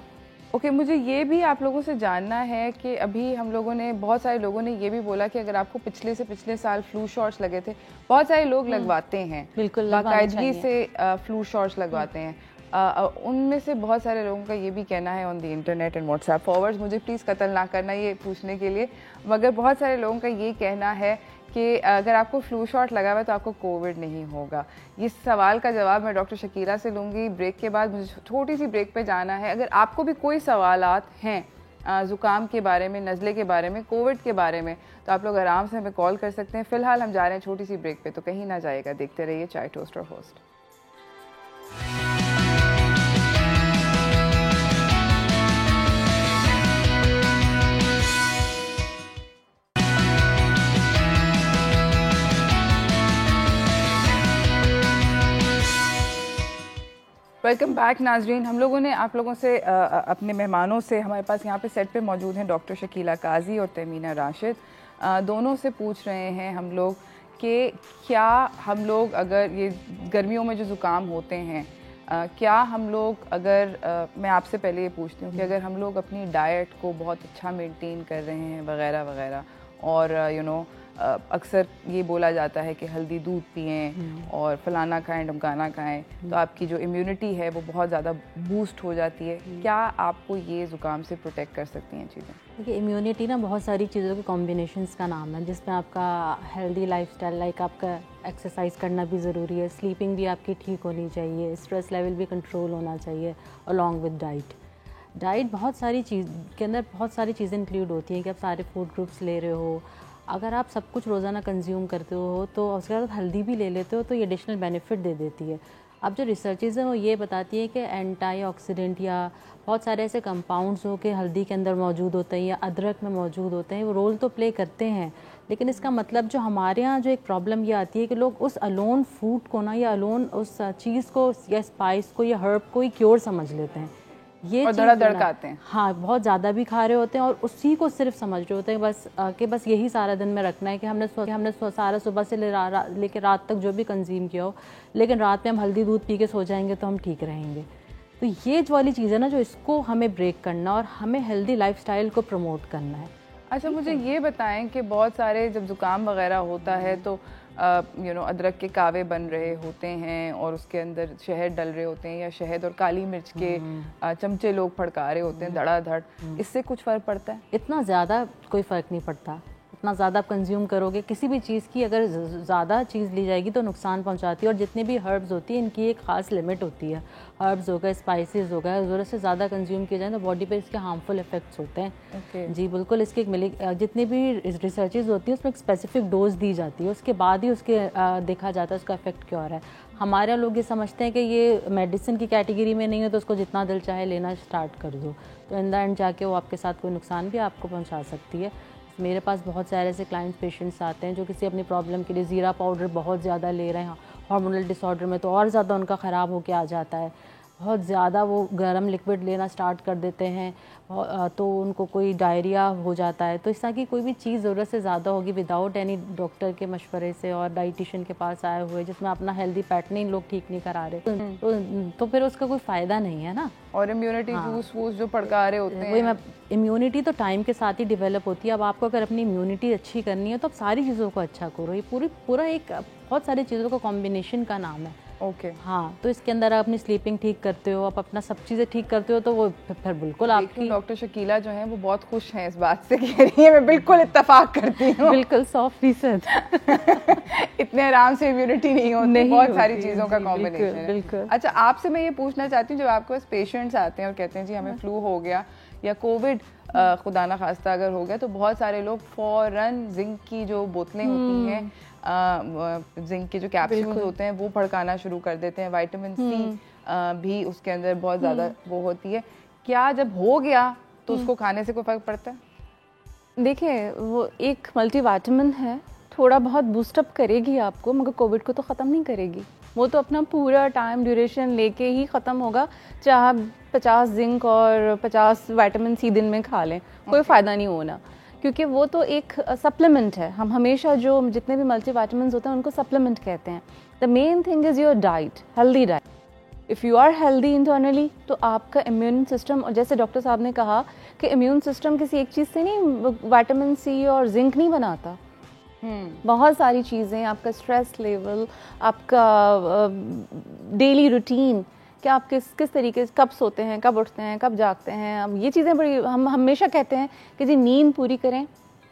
ओके, मुझे ये भी आप लोगों से जानना है कि अभी हम लोगों ने, बहुत सारे लोगों ने ये भी बोला कि अगर आपको पिछले साल फ्लू शॉट्स लगे थे, बहुत सारे लोग लगवाते हैं, बिल्कुल बाकायदगी से फ्लू शॉट्स लगवाते हैं। उनमें से बहुत सारे लोगों का ये भी कहना है on the internet and WhatsApp forwards, मुझे प्लीज़ कत्ल ना करना ये पूछने के लिए, मगर बहुत सारे लोगों का ये कहना है कि अगर आपको फ्लू शॉट लगा हुआ है तो आपको कोविड नहीं होगा। इस सवाल का जवाब मैं डॉक्टर शकीला से लूँगी ब्रेक के बाद। मुझे छोटी सी ब्रेक पे जाना है। अगर आपको भी कोई सवालात हैं ज़ुकाम के बारे में, नज़ले के बारे में, कोविड के बारे में, तो आप लोग आराम से हमें कॉल कर सकते हैं। फ़िलहाल हम जा रहे हैं छोटी सी ब्रेक पे, तो कहीं ना जाएगा, देखते रहिए चाय टोस्ट और होस्ट। वेलकम बैक नाजरीन। हम लोगों ने आप लोगों से अपने मेहमानों से, हमारे पास यहाँ पे सेट पे मौजूद हैं डॉक्टर शकीला काजी और तमीना राशिद, दोनों से पूछ रहे हैं हम लोग कि क्या हम लोग अगर ये गर्मियों में जो ज़ुकाम होते हैं, क्या हम लोग अगर मैं आपसे पहले ये पूछती हूँ कि अगर हम लोग अपनी डाइट को बहुत अच्छा मेंटेन कर रहे हैं वगैरह वगैरह, और अक्सर ये बोला जाता है कि हल्दी दूध पिएं और फलाना खाएं ढमकाना खाएं, तो आपकी जो इम्यूनिटी है वो बहुत ज़्यादा बूस्ट हो जाती है। क्या आपको ये ज़ुकाम से प्रोटेक्ट कर सकती हैं चीज़ें? देखिए, इम्यूनिटी ना बहुत सारी चीज़ों के कॉम्बिनेशंस का नाम है, जिसमें आपका हेल्दी लाइफस्टाइल, लाइक आपका एक्सरसाइज करना भी ज़रूरी है, स्लीपिंग भी आपकी ठीक होनी चाहिए, स्ट्रेस लेवल भी कंट्रोल होना चाहिए, अलॉन्ग विद डाइट बहुत सारी चीज़ के अंदर बहुत सारी चीज़ें इंक्लूड होती हैं कि आप सारे फूड ग्रुप्स ले रहे हो। अगर आप सब कुछ रोज़ाना कंज्यूम करते हो तो उसके बाद हल्दी भी ले लेते हो तो ये एडिशनल बेनिफिट दे देती है। अब जो रिसर्चेज़ हैं वो ये बताती है कि एंटीऑक्सीडेंट या बहुत सारे ऐसे कंपाउंड्स हो कि हल्दी के अंदर मौजूद होते हैं या अदरक में मौजूद होते हैं, वो रोल तो प्ले करते हैं, लेकिन इसका मतलब जो हमारे यहाँ जो एक प्रॉब्लम ये आती है कि लोग उस अलोन फूड को ना, या अलोन उस चीज़ को या स्पाइस को या हर्ब को ही क्योर समझ लेते हैं। ये धड़ाधड़ खाते हैं, हाँ, बहुत ज़्यादा भी खा रहे होते हैं और उसी को सिर्फ समझ रहे होते हैं बस कि बस यही सारा दिन में रखना है कि हमने सारा सुबह से लेकर रात तक जो भी कंज्यूम किया हो, लेकिन रात में हम हल्दी दूध पी के सो जाएंगे तो हम ठीक रहेंगे। तो ये जो वाली चीज़ है ना, जो इसको हमें ब्रेक करना और हमें हेल्दी लाइफस्टाइल को प्रमोट करना है। अच्छा, मुझे ये बताएं कि बहुत सारे जब ज़ुकाम वगैरह होता है तो अदरक के कावे बन रहे होते हैं और उसके अंदर शहद डल रहे होते हैं, या शहद और काली मिर्च के चमचे लोग फड़का रहे होते हैं धड़ाधड़, इससे कुछ फ़र्क पड़ता है? इतना ज़्यादा कोई फ़र्क नहीं पड़ता। इतना ज़्यादा आप कंज्यूम करोगे, किसी भी चीज़ की अगर ज़्यादा चीज़ ली जाएगी तो नुकसान पहुंचाती है। और जितने भी हर्ब्स होती हैं इनकी एक ख़ास लिमिट होती है। हर्ब्स हो गए, स्पाइसेस हो गए, ज़रूरत से ज़्यादा कंज्यूम किए जाए तो बॉडी पे इसके हार्मफुल इफेक्ट्स होते हैं। जी बिल्कुल, इसकी एक जितनी भी रिसर्चेज होती हैं उसमें एक स्पेसिफिक डोज दी जाती है, उसके बाद ही उसके देखा जाता है उसका इफेक्ट क्या हो रहा है। हमारे लोग ये समझते हैं कि ये मेडिसिन की कैटेगरी में नहीं है तो उसको जितना दिल चाहे लेना स्टार्ट कर दो, तो इन द एंड जाके वो आपके साथ कोई नुकसान भी आपको पहुँचा सकती है। मेरे पास बहुत सारे ऐसे क्लाइंट्स पेशेंट्स आते हैं जो किसी अपनी प्रॉब्लम के लिए ज़ीरा पाउडर बहुत ज़्यादा ले रहे हैं, हार्मोनल डिसऑर्डर में तो और ज़्यादा उनका ख़राब होके आ जाता है। बहुत ज़्यादा वो गर्म लिक्विड लेना स्टार्ट कर देते हैं तो उनको कोई डायरिया हो जाता है। तो इस तरह की कोई भी चीज़ ज़रूरत से ज़्यादा होगी विदाउट एनी डॉक्टर के मशवरे से और डाइटिशियन के पास आए हुए, जिसमें अपना हेल्दी पैटर्निंग लोग ठीक नहीं करा रहे, तो फिर उसका कोई फ़ायदा नहीं है ना। और इम्यूनिटी बूस्ट जो पड़का रहे होते हैं, वही मैं, इम्यूनिटी तो टाइम के साथ ही डेवलप होती है। अब आपको अगर अपनी इम्यूनिटी अच्छी करनी है तो आप सारी चीज़ों को अच्छा करो। ये पूरा एक बहुत सारी चीज़ों का कॉम्बिनेशन का नाम है। ओके हाँ, तो इसके अंदर आप अपनी स्लीपिंग ठीक करते हो, आप अपना सब चीज़ें ठीक करते हो, तो वो फिर बिल्कुल आपकी। डॉक्टर शकीला जो है वो बहुत खुश हैं इस बात से, कह रही है मैं बिल्कुल इत्तेफाक करती हूँ। बिल्कुल 100%। इतने आराम से इम्यूनिटी नहीं होती, बहुत सारी चीज़ों का कॉम्बिनेशन है। बिल्कुल। अच्छा, आपसे मैं ये पूछना चाहती हूँ, जब आपके पास पेशेंट्स आते हैं और कहते हैं जी हमें फ्लू हो गया या कोविड खुदा ना खास्ता अगर हो गया, तो बहुत सारे लोग फौरन जिंक की जो बोतलें होती हैं, जिंक के जो कैप्सूल्स होते हैं वो भड़काना शुरू कर देते हैं। विटामिन सी भी उसके अंदर बहुत ज़्यादा वो होती है। क्या जब हो गया तो उसको खाने से कोई फ़र्क पड़ता है? देखिए, वो एक मल्टीविटामिन है, थोड़ा बहुत बूस्टअप करेगी आपको, मगर कोविड को तो ख़त्म नहीं करेगी। वो तो अपना पूरा टाइम ड्यूरेशन लेके ही ख़त्म होगा, चाहे आप 50 जिंक और 50 विटामिन सी दिन में खा लें, कोई फ़ायदा नहीं होना, क्योंकि वो तो एक सप्लीमेंट है। हम हमेशा जो जितने भी मल्टीविटामिन्स होते हैं उनको सप्लीमेंट कहते हैं। The main thing is your diet, healthy diet. If you are healthy internally तो आपका इम्यून सिस्टम, और जैसे डॉक्टर साहब ने कहा कि इम्यून सिस्टम किसी एक चीज़ से नहीं, विटामिन सी और जिंक नहीं बनाता, बहुत सारी चीज़ें, आपका स्ट्रेस लेवल, आपका डेली रूटीन, कि आप किस तरीके से कब सोते हैं, कब उठते हैं, कब जागते हैं। अब ये चीज़ें बड़ी, हम हमेशा कहते हैं कि जी नींद पूरी करें,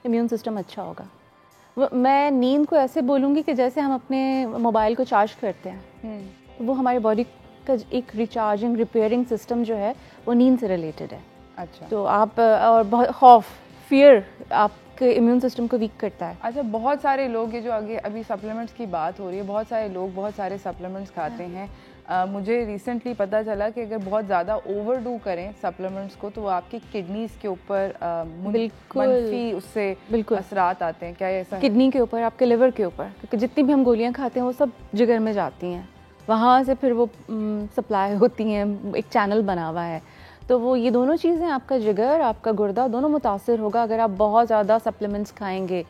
इम्यून सिस्टम अच्छा होगा। मैं नींद को ऐसे बोलूँगी कि जैसे हम अपने मोबाइल को चार्ज करते हैं, तो वो हमारी बॉडी का एक रिचार्जिंग रिपेयरिंग सिस्टम जो है वो नींद से रिलेटेड है। अच्छा, तो आप, और बहुत खौफ, फियर आपके इम्यून सिस्टम को वीक करता है। अच्छा, बहुत सारे लोग, ये जो आगे अभी सप्लीमेंट्स की बात हो रही है, बहुत सारे लोग बहुत सारे सप्लीमेंट्स खाते हैं। मुझे रिसेंटली पता चला कि अगर बहुत ज़्यादा ओवरडू करें सप्लीमेंट्स को तो वो आपकी किडनीज़ के ऊपर मनफी उससे असरात आते हैं। क्या ऐसा? किडनी के ऊपर, आपके लिवर के ऊपर, क्योंकि जितनी भी हम गोलियां खाते हैं वो सब जिगर में जाती हैं, वहाँ से फिर वो सप्लाई होती हैं, एक चैनल बना हुआ है। तो वो ये दोनों चीज़ें, आपका जिगर, आपका गुर्दा, दोनों मुतासर होगा अगर आप बहुत ज़्यादा सप्लीमेंट्स खाएंगे।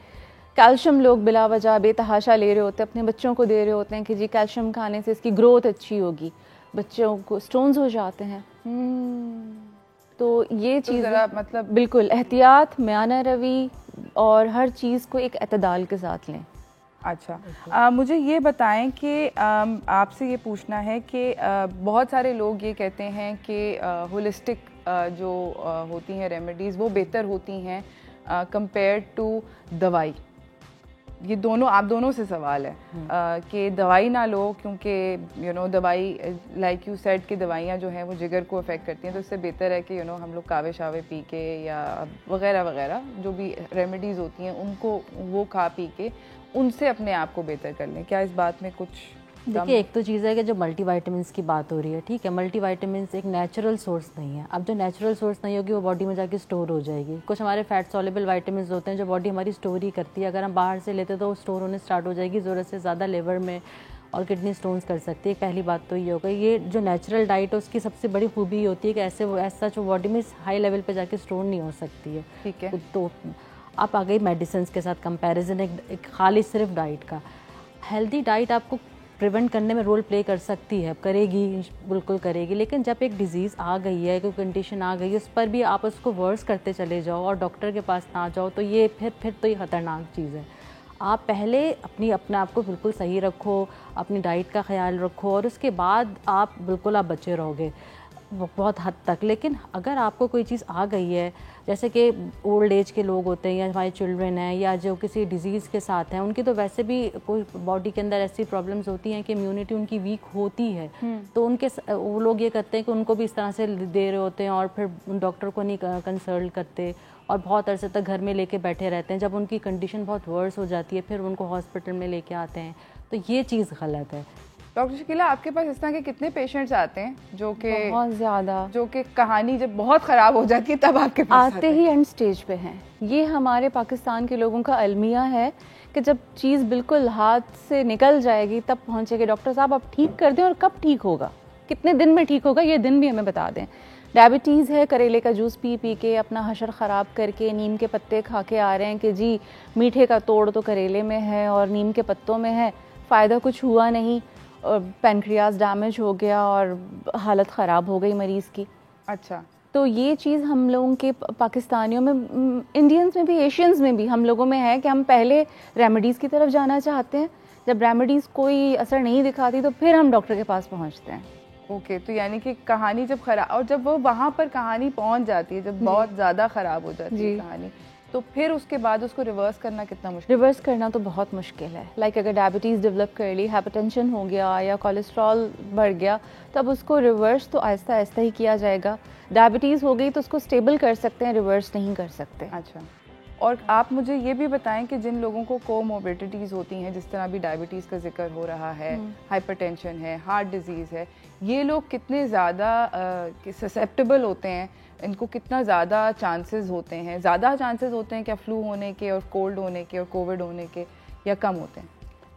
कैल्शियम लोग बिला वजह बेतहाशा ले रहे होते हैं, अपने बच्चों को दे रहे होते हैं कि जी कैल्शियम खाने से इसकी ग्रोथ अच्छी होगी, बच्चों को स्टोन्स हो जाते हैं। तो ये चीज़ मतलब बिल्कुल एहतियात, म्याना रवी और हर चीज़ को एक एतदाल के साथ लें। अच्छा, मुझे ये बताएं कि आपसे ये पूछना है कि बहुत सारे लोग ये कहते हैं कि होलिस्टिक जो होती हैं रेमेडीज़ वो बेहतर होती हैं कंपेयर टू दवाई। ये दोनों, आप दोनों से सवाल है कि दवाई ना लो, क्योंकि दवाई लाइक यू सेड कि दवाइयाँ जो हैं वो जिगर को अफेक्ट करती हैं, तो इससे बेहतर है कि हम लोग कावे शावे पी के या वगैरह वगैरह जो भी रेमेडीज़ होती हैं उनको वो खा पी के उनसे अपने आप को बेहतर कर लें। क्या इस बात में कुछ? देखिए, एक तो चीज़ है कि जो मल्टीविटामिन्स की बात हो रही है, ठीक है, मल्टीविटामिन्स एक नेचुरल सोर्स नहीं है। अब जो नेचुरल सोर्स नहीं होगी वो बॉडी में जाके स्टोर हो जाएगी। कुछ हमारे फैट सॉल्युबल विटामिन्स होते हैं जो बॉडी हमारी स्टोर ही करती है, अगर हम बाहर से लेते तो वो स्टोर होने स्टार्ट हो जाएगी, ज़रूरत से ज़्यादा लिवर में और किडनी स्टोन्स कर सकती है। पहली बात तो ये हो गई। ये जो नेचुरल डाइट है उसकी सबसे बड़ी खूबी होती है कि ऐसा जो बॉडी में हाई लेवल पर जाके स्टोर नहीं हो सकती है। ठीक है, तो आप आ गई मेडिसिन के साथ कंपैरिजन एक खाली सिर्फ डाइट का। हेल्दी डाइट आपको प्रिवेंट करने में रोल प्ले कर सकती है, करेगी, बिल्कुल करेगी। लेकिन जब एक डिज़ीज़ आ गई है, कोई कंडीशन आ गई है, उस पर भी आप उसको वर्स करते चले जाओ और डॉक्टर के पास ना जाओ, तो ये फिर तो ये ख़तरनाक चीज़ है। आप पहले अपने आप को बिल्कुल सही रखो, अपनी डाइट का ख्याल रखो और उसके बाद आप बचे रहोगे बहुत हद तक। लेकिन अगर आपको कोई चीज़ आ गई है, जैसे कि ओल्ड एज के लोग होते हैं या हमारे चिल्ड्रन हैं या जो किसी डिज़ीज़ के साथ हैं, उनकी तो वैसे भी कोई बॉडी के अंदर ऐसी प्रॉब्लम्स होती हैं कि इम्यूनिटी उनकी वीक होती है, तो वो लोग ये करते हैं कि उनको भी इस तरह से दे रहे होते हैं और फिर डॉक्टर को नहीं कंसल्ट करते और बहुत अरसे तक घर में लेके बैठे रहते हैं। जब उनकी कंडीशन बहुत वर्स हो जाती है फिर उनको हॉस्पिटल में लेके आते हैं, तो ये चीज़ गलत है। डॉक्टर शकीला, आपके पास इस तरह के कितने पेशेंट्स आते हैं जो कि बहुत ज़्यादा, जो कि कहानी जब बहुत ख़राब हो जाती है तब आपके पास आते ही एंड स्टेज पे हैं? ये हमारे पाकिस्तान के लोगों का अलमिया है कि जब चीज़ बिल्कुल हाथ से निकल जाएगी तब पहुँचेगी। डॉक्टर साहब आप ठीक कर दें, और कब ठीक होगा, कितने दिन में ठीक होगा, ये दिन भी हमें बता दें। डायबिटीज़ है, करेले का जूस पी पी के अपना हशर ख़राब करके नीम के पत्ते खा के आ रहे हैं कि जी मीठे का तोड़ तो करेले में है और नीम के पत्तों में है, फ़ायदा कुछ हुआ नहीं, और पैनक्रियाज डैमेज हो गया और हालत ख़राब हो गई मरीज़ की। अच्छा, तो ये चीज़ हम लोगों के पाकिस्तानियों में, इंडियंस में भी, एशियंस में भी हम लोगों में है कि हम पहले रेमेडीज़ की तरफ जाना चाहते हैं। जब रेमेडीज़ कोई असर नहीं दिखाती तो फिर हम डॉक्टर के पास पहुंचते हैं। ओके, तो यानी कि कहानी जब खराब, और जब वो वहाँ पर कहानी पहुँच जाती है, जब बहुत ज़्यादा ख़राब हो जाती है कहानी, तो फिर उसके बाद उसको रिवर्स करना कितना मुश्किल? रिवर्स करना तो बहुत मुश्किल है। लाइक अगर डायबिटीज़ डेवलप कर ली, हाइपरटेंशन हो गया या कोलेस्ट्रॉल बढ़ गया, तब उसको रिवर्स तो आहिस्ता आहिस्ता ही किया जाएगा। डायबिटीज़ हो गई तो उसको स्टेबल कर सकते हैं, रिवर्स नहीं कर सकते। अच्छा, और आप मुझे ये भी बताएं कि जिन लोगों को कोमोर्बिडिटीज़ होती हैं, जिस तरह भी डायबिटीज़ का जिक्र हो रहा है, हाइपरटेंशन है, हार्ट डिजीज़ है, ये लोग कितने ज़्यादा ससेप्टेबल होते हैं, इनको कितना ज़्यादा चांसेस होते हैं, ज़्यादा चांसेस होते हैं क्या फ्लू होने के और कोल्ड होने के और कोविड होने के, या कम होते हैं?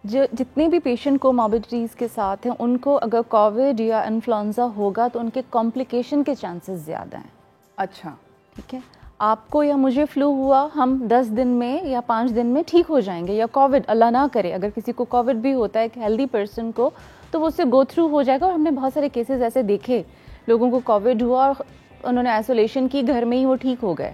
जितने भी पेशेंट को मोर्बिडिटीज़ के साथ हैं, उनको अगर कोविड या इन्फ्लुएंजा होगा तो उनके कॉम्प्लिकेशन के चांसेस ज़्यादा हैं। अच्छा, ठीक है, आपको या मुझे फ्लू हुआ, हम 10 दिन में या 5 दिन में ठीक हो जाएंगे, या कोविड, अल्लाह ना करे अगर किसी को कोविड भी होता है, एक हेल्दी पर्सन को, तो वो उससे गो थ्रू हो जाएगा। और हमने बहुत सारे केसेस ऐसे देखे, लोगों को कोविड हुआ और उन्होंने आइसोलेशन की, घर में ही वो ठीक हो गए।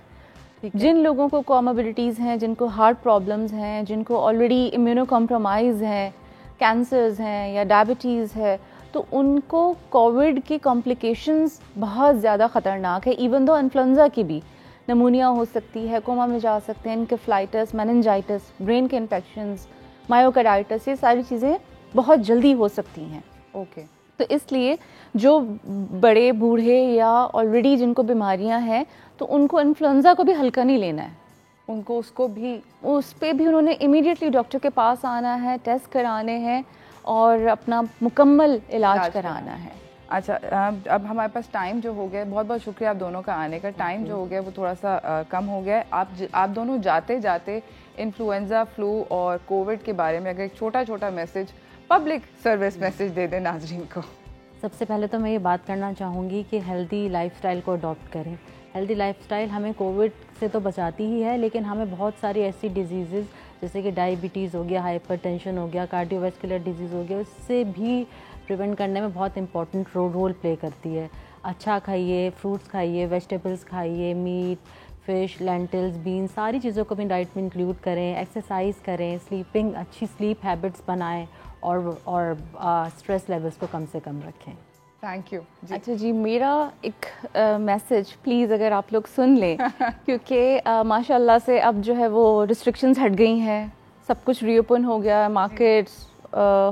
जिन लोगों को कॉमोर्बिडिटीज़ हैं, जिनको हार्ट प्रॉब्लम्स हैं, जिनको ऑलरेडी इम्यूनो कॉम्प्रोमाइज़ हैं, कैंसर्स हैं या डायबिटीज़ है, तो उनको कोविड की कॉम्प्लिकेशंस बहुत ज़्यादा ख़तरनाक है। इवन दो इन्फ्लुएंजा की भी नमूनिया हो सकती है, कोमा में जा सकते हैं, इनकेफ्लाइटिस, मेनिंजाइटिस, ब्रेन के इन्फेक्शंस, मायोकार्डाइटिस, ये सारी चीज़ें बहुत जल्दी हो सकती हैं। ओके, तो इसलिए जो बड़े बूढ़े या ऑलरेडी जिनको बीमारियां हैं, तो उनको इन्फ्लुएंजा को भी हल्का नहीं लेना है। उनको उसको भी, उस पर भी उन्होंने इमीडिएटली डॉक्टर के पास आना है, टेस्ट कराने हैं और अपना मुकम्मल इलाज कराना है। अच्छा, अब हमारे पास टाइम जो हो गया, बहुत बहुत शुक्रिया आप दोनों का आने का, टाइम जो हो गया वो थोड़ा सा कम हो गया है। आप दोनों जाते जाते इन्फ्लुएंजा, फ्लू और कोविड के बारे में अगर एक छोटा छोटा मैसेज, पब्लिक सर्विस मैसेज दे दें नाजरीन को। सबसे पहले तो मैं ये बात करना चाहूँगी कि हेल्दी लाइफस्टाइल को अडॉप्ट करें। हेल्दी लाइफस्टाइल हमें कोविड से तो बचाती ही है, लेकिन हमें बहुत सारी ऐसी डिजीज़ जैसे कि डायबिटीज़ हो गया, हाइपरटेंशन हो गया, कार्डियोवैस्कुलर डिजीज़ हो गया, उससे भी प्रिवेंट करने में बहुत इंपॉर्टेंट रोल प्ले करती है। अच्छा खाइए, फ्रूट्स खाइए, वेजिटेबल्स खाइए, मीट, फ़िश, लेंटिल्स, बीन्स, सारी चीज़ों को अपनी डाइट में इंक्लूड करें, एक्सरसाइज करें, स्लीपिंग, अच्छी स्लीप हैबिट्स बनाएं और स्ट्रेस लेवल्स को कम से कम रखें। Thank you. अच्छा जी, मेरा एक मैसेज प्लीज़ अगर आप लोग सुन लें क्योंकि माशाल्लाह से अब जो है वो रिस्ट्रिक्शंस हट गई हैं, सब कुछ रीओपन हो गया, मार्केट्स,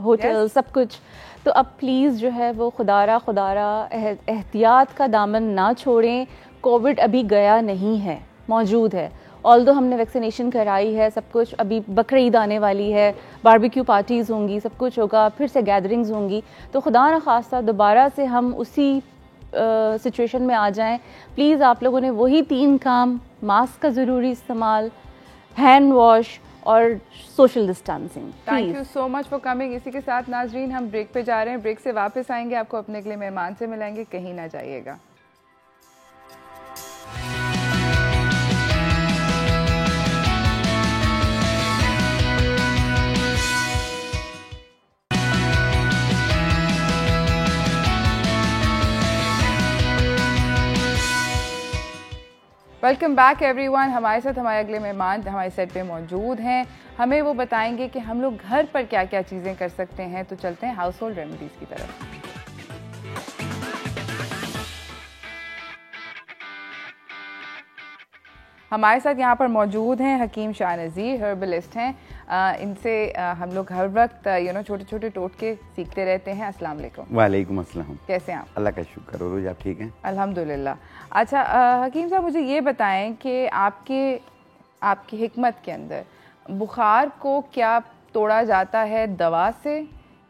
होटल, सब कुछ। तो अब प्लीज़ जो है वो खुदारा एहतियात का दामन ना छोड़ें। कोविड अभी गया नहीं है, मौजूद है। ऑल्दो हमने वैक्सीनेशन कराई है, सब कुछ, अभी बकरीद आने वाली है, बारबेक्यू पार्टीज़ होंगी, सब कुछ होगा, फिर से गैदरिंग्स होंगी, तो खुदा न खास्ता दोबारा से हम उसी सिचुएशन में आ जाएं। प्लीज़ आप लोगों ने वही 3 काम, मास्क का ज़रूरी इस्तेमाल, हैंड वॉश और social distancing. Thank you so much for coming. इसी के साथ नाजरीन हम ब्रेक पे जा रहे हैं, ब्रेक से वापस आएंगे, आपको अपने के लिए मेहमान से मिलाएंगे, कहीं ना जाइएगा। Welcome back everyone. हमारे साथ हमारे अगले मेहमान हमारे सेट पे मौजूद हैं। हमें वो बताएंगे कि हम लोग घर पर क्या क्या चीज़ें कर सकते हैं। तो चलते हैं हाउस होल्ड रेमेडीज़ की तरफ। हमारे साथ यहाँ पर मौजूद हैं हकीम शाह नज़ीर, हर्बलिस्ट हैं। इनसे हम लोग हर वक्त छोटे छोटे टोटके सीखते रहते हैं। अस्सलाम वालेकुम। वालेकुम अस्सलाम। कैसे हैं आप? अल्लाह का शुक्र। और आप ठीक हैं? अल्हम्दुलिल्लाह। अच्छा हकीम साहब, मुझे ये बताएं कि आपकी हिकमत के अंदर बुखार को क्या तोड़ा जाता है, दवा से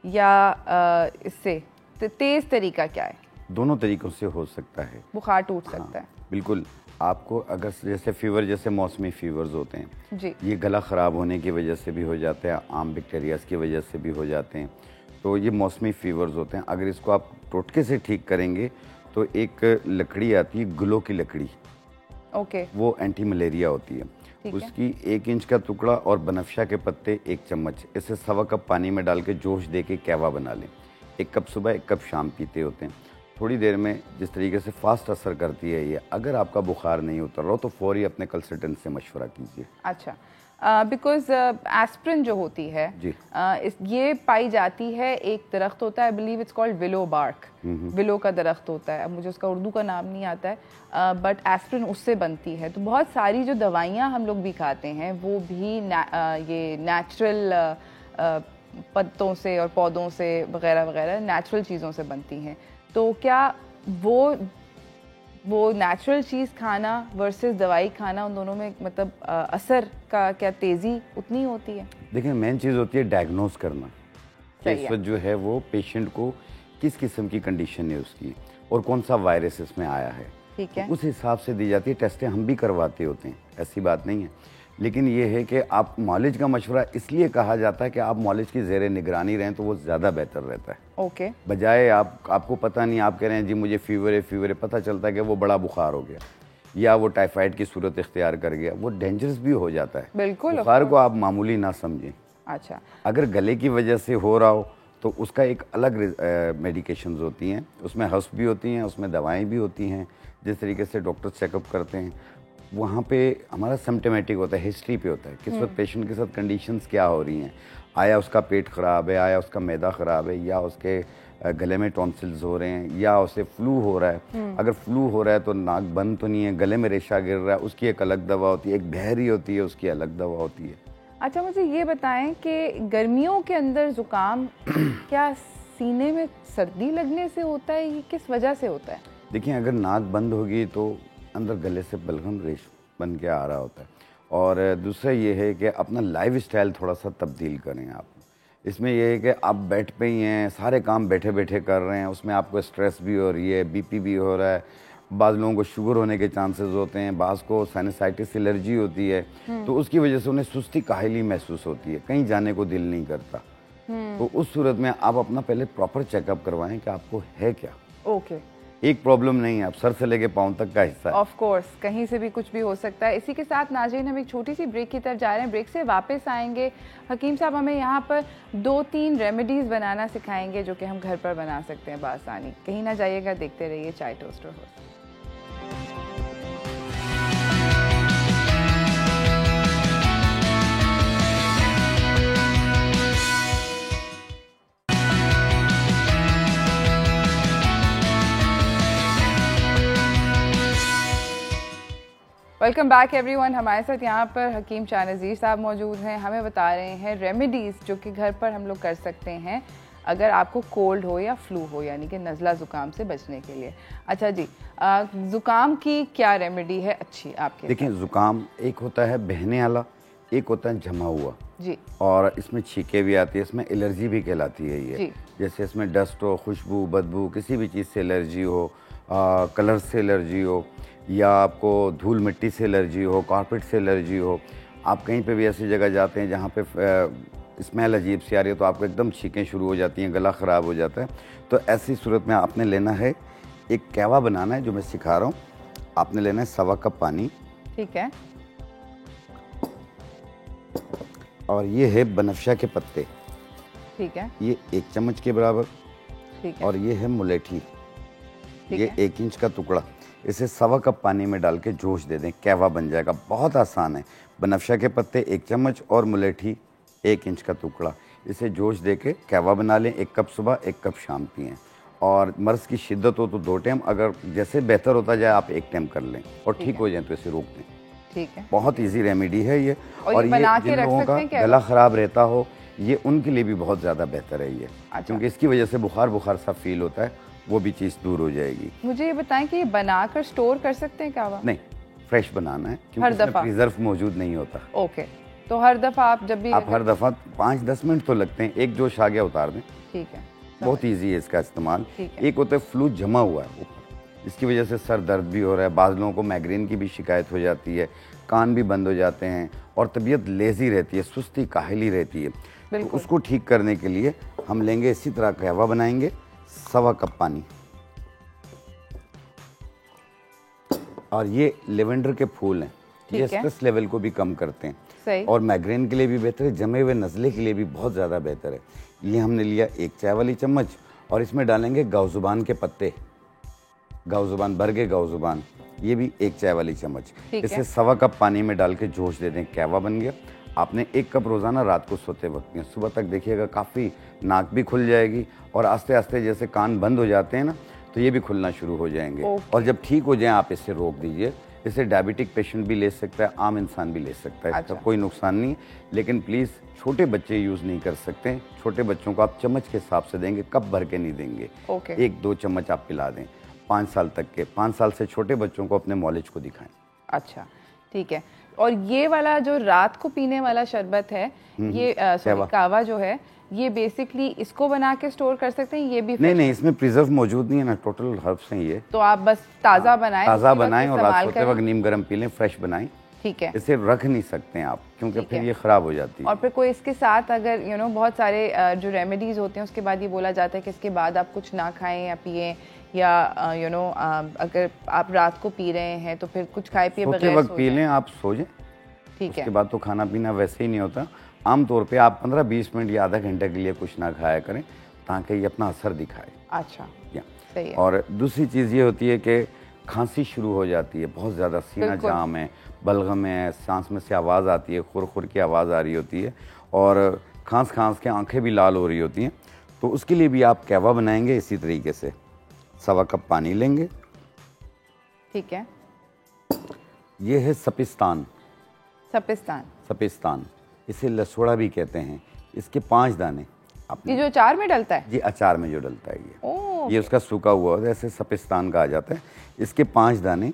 या इससे? तेज़ तरीका क्या है? दोनों तरीक़ों से हो सकता है, बुखार टूट सकता है। बिल्कुल। आपको अगर जैसे फ़ीवर, जैसे मौसमी फ़ीवर्स होते हैं जी, ये गला ख़राब होने की वजह से भी हो जाते हैं, आम बैक्टीरियाज़ की वजह से भी हो जाते हैं। तो ये मौसमी फ़ीवर्स होते हैं। अगर इसको आप टोटके से ठीक करेंगे तो एक लकड़ी आती है, गुलो की लकड़ी, ओके, वो एंटी मलेरिया होती है। ठीक है। उसकी 1 इंच का टुकड़ा और बनफशा के पत्ते 1 चम्मच, इसे 1.25 कप पानी में डाल के जोश दे के कहवा बना लें। 1 कप सुबह 1 कप शाम पीते होते हैं। थोड़ी देर में जिस तरीके से फास्ट असर करती है ये, अगर आपका बुखार नहीं उतर रहा हो तो फौरी अपने कंसल्टेंट से मशवरा कीजिए। अच्छा, बिकॉज एस्प्रिन जो होती है जी, ये पाई जाती है, एक दरख्त होता है, I believe it's called willow bark, willow का दरख्त होता है। अब मुझे उसका उर्दू का नाम नहीं आता है, बट एस्प्रिन उससे बनती है। तो बहुत सारी जो दवाइयाँ हम लोग भी खाते हैं वो भी ये नेचुरल पत्तों से और पौधों से वगैरह वगैरह नेचुरल चीज़ों से बनती हैं। तो क्या वो नेचुरल चीज़ खाना वर्सेस दवाई खाना, उन दोनों में मतलब असर का क्या तेज़ी उतनी होती है? देखिए मेन चीज़ होती है डायग्नोस करना कि सही इस है। वक्त जो है वो पेशेंट को किस किस्म की कंडीशन है उसकी और कौन सा वायरस इसमें आया है। ठीक है, तो उस हिसाब से दी जाती है। टेस्टें हम भी करवाते होते हैं, ऐसी बात नहीं है। लेकिन ये है कि आप मॉलिज का मशवरा इसलिए कहा जाता है कि आप मॉलिज की ज़ेरे निगरानी रहें तो वो ज़्यादा बेहतर रहता है। ओके, बजाय आपको पता नहीं, आप कह रहे हैं जी मुझे फ़ीवर है, पता चलता है कि वो बड़ा बुखार हो गया या वो टाइफाइड की सूरत इख्तियार कर गया, वो डेंजरस भी हो जाता है। बिल्कुल। बुखार को आप मामूली ना समझें। अच्छा, अगर गले की वजह से हो रहा हो तो उसका एक अलग मेडिकेशंस होती हैं, उसमें हर्ब्स भी होती हैं, उसमें दवाएं भी होती हैं। जिस तरीके से डॉक्टर चेकअप करते हैं वहाँ पे हमारा सिम्टोमेटिक होता है, हिस्ट्री पे होता है किस वक्त पेशेंट के साथ कंडीशंस क्या हो रही हैं। आया उसका पेट ख़राब है, आया उसका मैदा ख़राब है, या उसके गले में टॉन्सिल्स हो रहे हैं, या उसे फ्लू हो रहा है। अगर फ्लू हो रहा है तो नाक बंद तो नहीं है, गले में रेशा गिर रहा है, उसकी एक अलग दवा होती है। एक बहरी होती है, उसकी अलग दवा होती है। अच्छा, मुझे ये बताएं कि गर्मियों के अंदर ज़ुकाम क्या सीने में सर्दी लगने से होता है, ये किस वजह से होता है? देखिए अगर नाक बंद होगी तो अंदर गले से बलगम रेश बन के आ रहा होता है। और दूसरा ये है कि अपना लाइफ स्टाइल थोड़ा सा तब्दील करें आप। इसमें यह है कि आप बैठ पे ही हैं, सारे काम बैठे बैठे कर रहे हैं, उसमें आपको स्ट्रेस भी हो रही है, बीपी भी हो रहा है, बाज़ लोगों को शुगर होने के चांसेस होते हैं, बाज़ को साइनसाइटिस एलर्जी होती है, तो उसकी वजह से उन्हें सुस्ती काहिली महसूस होती है, कहीं जाने को दिल नहीं करता। तो उस सूरत में आप अपना पहले प्रॉपर चेकअप करवाएं कि आपको है क्या। ओके, एक प्रॉब्लम नहीं है, आप सर से लेके पाँव तक का हिस्सा है। ऑफ कोर्स कहीं से भी कुछ भी हो सकता है। इसी के साथ नाज़रीन हम एक छोटी सी ब्रेक की तरफ जा रहे हैं। ब्रेक से वापस आएंगे, हकीम साहब हमें यहाँ पर 2-3 रेमेडीज़ बनाना सिखाएंगे जो कि हम घर पर बना सकते हैं बआसानी। कहीं ना जाइएगा, देखते रहिए चाय टोस्ट और होस्ट। Welcome back everyone. हमारे साथ यहाँ पर हकीम शाह नज़ीर साहब मौजूद हैं। हमें बता रहे हैं रेमेडीज़ जो कि घर पर हम लोग कर सकते हैं अगर आपको कोल्ड हो या फ्लू हो, यानी कि नज़ला ज़ुकाम से बचने के लिए। अच्छा जी, ज़ुकाम की क्या रेमेडी है अच्छी आपके? देखिए ज़ुकाम एक होता है बहने वाला, एक होता है जमा हुआ जी, और इसमें छींके भी आती है, इसमें एलर्जी भी कहलाती है ये। जी। जैसे इसमें डस्ट हो, खुशबू, बदबू, किसी भी चीज़ से एलर्जी हो, कलर से एलर्जी हो, या आपको धूल मिट्टी से एलर्जी हो, कारपेट से एलर्जी हो, आप कहीं पे भी ऐसी जगह जाते हैं जहाँ पे स्मेल अजीब सी आ रही है तो आपको एकदम छींकें शुरू हो जाती हैं, गला ख़राब हो जाता है, तो ऐसी सूरत में आपने लेना है एक कहवा बनाना है जो मैं सिखा रहा हूँ। आपने लेना है 1.25 कप पानी, ठीक है, और ये है बनफशा के पत्ते, ठीक है, ये 1 चम्मच के बराबर, ठीक है, और ये है मुलेठी, ठीक ये है। 1 इंच का टुकड़ा। इसे 1.25 कप पानी में डाल के जोश दे दें, कहवा बन जाएगा। बहुत आसान है। बनफशा के पत्ते 1 चम्मच और मुलेठी 1 इंच का टुकड़ा, इसे जोश दे के कहवा बना लें। 1 कप सुबह 1 कप शाम पिएँ। और मर्ज़ की शिद्दत हो तो 2 टाइम, अगर जैसे बेहतर होता जाए आप 1 टाइम कर लें और ठीक हो जाए तो इसे रोक दें। ठीक है, बहुत इजी रेमेडी है ये। और ये बना के जिन रख लोगों सकते का हैं क्या? गला ख़राब रहता हो, ये उनके लिए भी बहुत ज़्यादा बेहतर है ये। अच्छा। क्योंकि इसकी वजह से बुखार सा फील होता है, वो भी चीज़ दूर हो जाएगी। मुझे ये बताएं कि ये बनाकर स्टोर कर सकते हैं कहवा? नहीं, फ्रेश बनाना है हर क्योंकि इसमें दफ़ा? प्रिजर्व मौजूद नहीं होता। ओके, तो हर दफ़ा आप जब भी आप हर दफ़ा 5-10 मिनट तो लगते हैं, एक जोश आ गया उतार दें। ठीक है, बहुत इजी है इसका इस्तेमाल। ठीक है। एक होता है फ्लू जमा हुआ है ऊपर, इसकी वजह से सर दर्द भी हो रहा है, बाज़ लोगों को माइग्रेन की भी शिकायत हो जाती है, कान भी बंद हो जाते हैं और तबीयत लेज़ी रहती है, सुस्ती काहली रहती है। तो उसको ठीक करने के लिए हम लेंगे इसी तरह कहवा बनाएंगे, 1.25 कप पानी, और ये लेवेंडर के फूल हैं, ये ठीक है। स्ट्रेस लेवल को भी कम करते हैं सही। और माइग्रेन के लिए भी बेहतर है, जमे हुए नज़ले के लिए भी बहुत ज़्यादा बेहतर है। ये हमने लिया 1 चाय वाली चम्मच और इसमें डालेंगे गावजुबान के पत्ते, गावजुबान, बरगे गावजुबान, ये भी 1 चाय वाली चम्मच। ठीक इसे है। 1.25 कप पानी में डाल के जोश दे दें, कहवा बन गया। आपने 1 कप रोज़ाना रात को सोते वक्त पिएं। सुबह तक देखिएगा काफ़ी नाक भी खुल जाएगी और आस्ते आस्ते जैसे कान बंद हो जाते हैं ना, तो ये भी खुलना शुरू हो जाएंगे। और जब ठीक हो जाए आप इसे रोक दीजिए। इसे डायबिटिक पेशेंट भी ले सकता है, आम इंसान भी ले सकता है। अच्छा। इसका कोई नुकसान नहीं है, लेकिन प्लीज़ छोटे बच्चे यूज़ नहीं कर सकते। छोटे बच्चों को आप चम्मच के हिसाब से देंगे, कप भर के नहीं देंगे। ओके। 1-2 चम्मच आप पिला दें। 5 साल तक के, 5 साल से छोटे बच्चों को अपने मॉलिज को दिखाएं। अच्छा, ठीक है। और ये वाला जो रात को पीने वाला शरबत है, ये कहवा जो है, ये बेसिकली इसको बना के स्टोर कर सकते हैं, ये भी नहीं, इसमें प्रिजर्व मौजूद नहीं है ना, टोटल हर्ब्स हैं ये। तो आप बस ताज़ा बनाएं, ताज़ा उसके वक्त बनाएं और रात इस्तेमाल सोते करें। वक्त नीम गर्म पी लें, फ्रेश बनाएं। ठीक है। इसे रख नहीं सकते हैं आप, क्योंकि ठीक फिर है। ये ख़राब हो जाती है। और फिर कोई इसके साथ अगर बहुत सारे जो रेमेडीज़ होते हैं उसके बाद ये बोला जाता है कि इसके बाद आप कुछ ना खाएं या पिएं, या अगर आप रात को पी रहे हैं तो फिर कुछ खाए पिए सोते बगैर वक्त सो पी जाएं। लें, आप सो जाएं। ठीक है। उसके बाद तो खाना पीना वैसे ही नहीं होता। आमतौर पे आप 15-20 मिनट या आधा घंटे के लिए कुछ ना खाया करें, ताकि ये अपना असर दिखाए। अच्छा, या सही है। और दूसरी चीज़ ये होती है कि खांसी शुरू हो जाती है, बहुत ज़्यादा सीना बिल्कुल। जाम है, बलगम है, सांस में से आवाज़ आती है, खुर की आवाज़ आ रही होती है और खांस के आंखें भी लाल हो रही होती हैं, तो उसके लिए भी आप कहवा बनाएंगे इसी तरीके से। 1.25 कप पानी लेंगे। ठीक है। ये है सपिस्तान, सपिस्तान, इसे लसोड़ा भी कहते हैं। इसके 5 दाने ये जो अचार में डलता है? जी, अचार में जो डलता है ओह, ये उसका सूखा हुआ होता है, ऐसे सपिस्तान का आ जाता है। इसके 5 दाने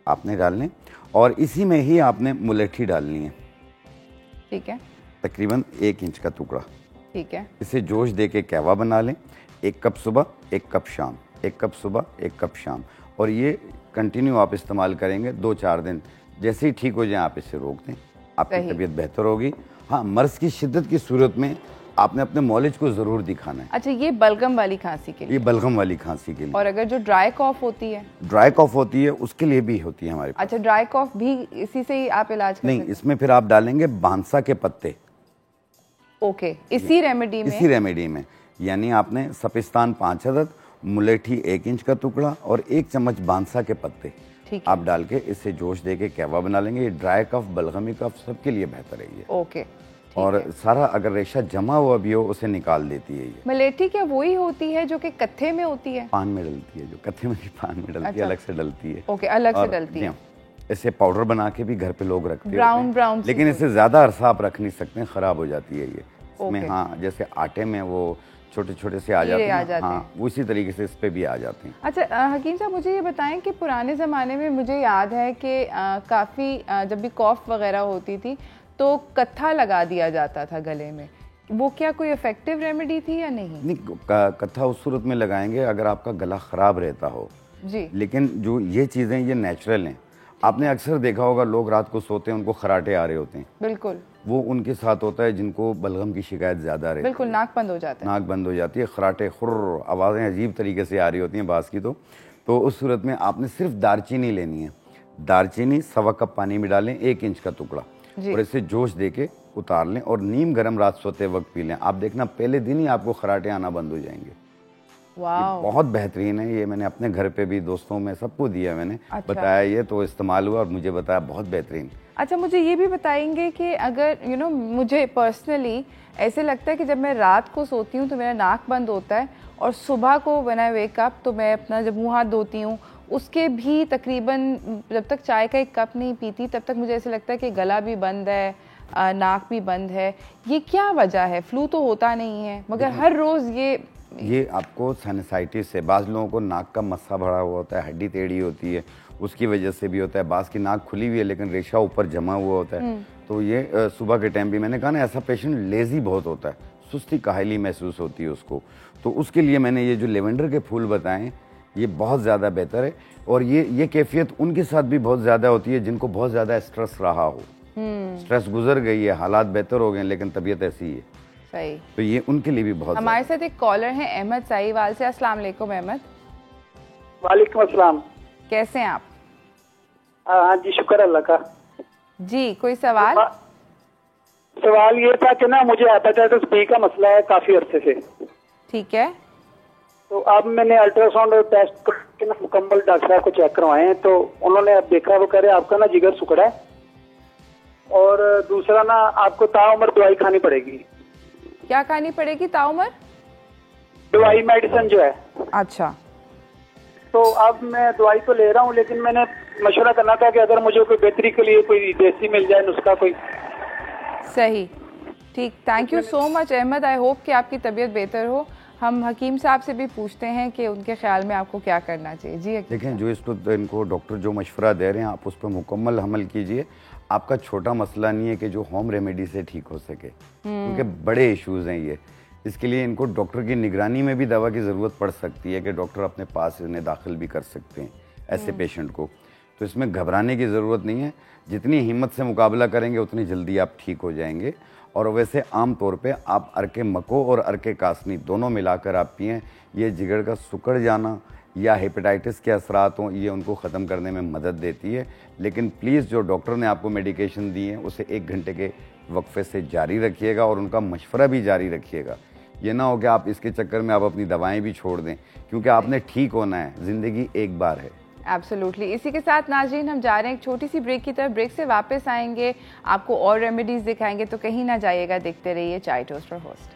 आपने डालने और इसी में ही आपने मुलेठी डालनी है, ठीक है। तकरीबन 1 इंच का टुकड़ा। ठीक है। इसे जोश दे के कहवा बना लें। 1 कप सुबह 1 कप शाम, 1 कप सुबह 1 कप शाम, और ये कंटिन्यू आप इस्तेमाल करेंगे 2-4 दिन। जैसे ही ठीक हो जाए आप इसे रोक दें, आपकी सही। तबीयत बेहतर होगी। हाँ, मर्ज़ की शिद्दत की सूरत में आपने अपने मॉलिज को ज़रूर दिखाना है। अच्छा, ये बलगम वाली खांसी के लिए। ये बलगम वाली खांसी के लिए। और अगर जो ड्राई कॉफ होती है? ड्राई कॉफ होती है उसके लिए भी होती है हमारे पास। अच्छा, ड्राई कॉफ भी इसी से ही आप इलाज कर नहीं, सकते इसमें फिर आप डालेंगे बांसा के पत्ते। हैं? ओके, इसी रेमेडी में? इसी रेमेडी में, यानी आपने सपिस्तान 5 अदद, मुलेठी 1 इंच का टुकड़ा और 1 चम्मच बांसा के पत्ते ठीक है। आप डाल के इसे जोश दे के कहवा बना लेंगे। ये ड्राई कफ, बलगमी कफ सबके लिए बेहतर है ये। ओके, और सारा अगर रेशा जमा हुआ भी हो उसे निकाल देती है ये। मलेठी क्या वही होती है जो कि कत्थे में होती है? पान में डलती है, जो कत्थे में भी पान में डलती है, अच्छा। अलग से डलती है। ओके, अलग से और डलती है। इसे पाउडर बना के भी घर पे लोग रखते हैं, ब्राउन लेकिन इसे ज्यादा अरसा आप रख नहीं सकते हैं, खराब हो जाती है ये। इसमें ओके। हाँ, जैसे आटे में वो छोटे छोटे से आ जाते कीड़े आ हैं, जाते हाँ, उसी तरीके से इस पे भी आ जाते हैं। अच्छा, हकीम साहब मुझे ये बताएं कि पुराने ज़माने में मुझे याद है कि काफ़ी जब भी कॉफ वगैरह होती थी तो कत्था लगा दिया जाता था गले में, वो क्या कोई इफेक्टिव रेमेडी थी या नहीं? नहीं, कत्था उस सूरत में लगाएंगे अगर आपका गला खराब रहता हो जी। लेकिन जो ये चीज़ें ये नेचुरल हैं। आपने अक्सर देखा होगा लोग रात को सोते हैं उनको खराटे आ रहे होते हैं, बिल्कुल वो उनके साथ होता है जिनको बलगम की शिकायत ज़्यादा रहती है। बिल्कुल, नाक बंद हो जाता है। नाक बंद हो जाती है, खराटे खुर्र आवाज़ें अजीब तरीके से आ रही होती हैं बास की। तो उस सूरत में आपने सिर्फ दालचीनी लेनी है। दालचीनी 1.25 कप पानी में डालें, 1 इंच का टुकड़ा, और इसे जोश दे के उतार लें और नीम गर्म रात सोते वक्त पी लें। आप देखना पहले दिन ही आपको खराटे आना बंद हो जाएंगे। वाह, बहुत बेहतरीन है। ये मैंने अपने घर पे भी दोस्तों में सबको दिया, मैंने अच्छा। बताया, ये तो इस्तेमाल हुआ और मुझे बताया बहुत बेहतरीन। अच्छा, मुझे ये भी बताएंगे कि अगर मुझे पर्सनली ऐसे लगता है कि जब मैं रात को सोती हूँ तो मेरा नाक बंद होता है और सुबह को व्हेन आई वेक अप तो मैं अपना जब मुंह हाथ धोती हूँ उसके भी तकरीबन जब तक चाय का एक कप नहीं पीती तब तक मुझे ऐसे लगता है कि गला भी बंद है, नाक भी बंद है। ये क्या वजह है? फ्लू तो होता नहीं है मगर हर रोज़ ये आपको साइनसाइटिस है। बाज़ लोगों को नाक का मस्सा भरा हुआ होता है, हड्डी टेढ़ी होती है, उसकी वजह से भी होता है। बाज़ की नाक खुली हुई है लेकिन रेशा ऊपर जमा हुआ होता है, तो ये सुबह के टाइम भी मैंने कहा ना, ऐसा पेशेंट लेज़ी बहुत होता है, सुस्ती काहली महसूस होती है उसको। तो उसके लिए मैंने ये जो लेवेंडर के फूल बताएं ये बहुत ज़्यादा बेहतर है। और ये कैफियत उनके साथ भी बहुत ज़्यादा होती है जिनको बहुत ज़्यादा स्ट्रेस रहा हो। स्ट्रेस गुजर गई है, हालात बेहतर हो गए लेकिन तबीयत ऐसी है, सही। तो ये उनके लिए भी बहुत। हमारे साथ एक कॉलर है अहमद साहिवाल से। अस्सलाम वालेकुम अहमद। वालेकुम अस्सलाम। कैसे हैं आप? हाँ जी, शुक्र अल्लाह का। जी, कोई सवाल? सवाल ये था कि ना मुझे हेपेटाइटिस बी का मसला है काफी अरसे से। ठीक है। तो अब मैंने अल्ट्रासाउंड और टेस्ट करके ना मुकम्मल डॉक्टर साहब को चेक करवाए हैं, तो उन्होंने अब देखा, वो कह रहे आपका ना जिगर सुखड़ा है और दूसरा ना आपको ताउम्र दवाई खानी पड़ेगी। क्या खानी पड़ेगी? ताउम्र दवाई, मेडिसिन जो है। अच्छा। तो अब मैं दवाई तो ले रहा हूँ लेकिन मैंने मशवरा करना था कि अगर मुझे कोई बेहतरी के लिए कोई देसी मिल जाए नुस्खा कोई। सही, ठीक। Thank you so much Ahmed. I hope कि आपकी तबीयत बेहतर हो। हम हकीम साहब से भी पूछते हैं कि उनके ख्याल में आपको क्या करना चाहिए। जी देखें, जो इनको डॉक्टर जो मशवरा दे रहे हैं आप उस पर मुकम्मल अमल कीजिए। आपका छोटा मसला नहीं है कि जो होम रेमेडी से ठीक हो सके, क्योंकि बड़े इश्यूज़ हैं ये। इसके लिए इनको डॉक्टर की निगरानी में भी दवा की ज़रूरत पड़ सकती है कि डॉक्टर अपने पास इन्हें दाखिल भी कर सकते हैं ऐसे पेशेंट को। तो इसमें घबराने की ज़रूरत नहीं है, जितनी हिम्मत से मुकाबला करेंगे उतनी जल्दी आप ठीक हो जाएंगे। और वैसे आम तौर पे आप अरके मको और अरके कासनी दोनों मिलाकर आप पिएँ। ये जिगर का सुकड़ जाना या हेपेटाइटिस के असरात हों, ये उनको ख़त्म करने में मदद देती है। लेकिन प्लीज़ जो डॉक्टर ने आपको मेडिकेशन दी है उसे 1 घंटे के वक्फे से जारी रखिएगा और उनका मशवरा भी जारी रखिएगा। ये ना हो कि आप इसके चक्कर में आप अपनी दवाएं भी छोड़ दें, क्योंकि आपने ठीक होना है, ज़िंदगी एक बार है। एब्सोल्युटली। इसी के साथ नाज़रीन हम जा रहे हैं एक छोटी सी ब्रेक की तरफ। ब्रेक से वापस आएंगे, आपको और रेमेडीज़ दिखाएंगे, तो कहीं ना जाइएगा, देखते रहिए चाय टोस्ट और होस्ट।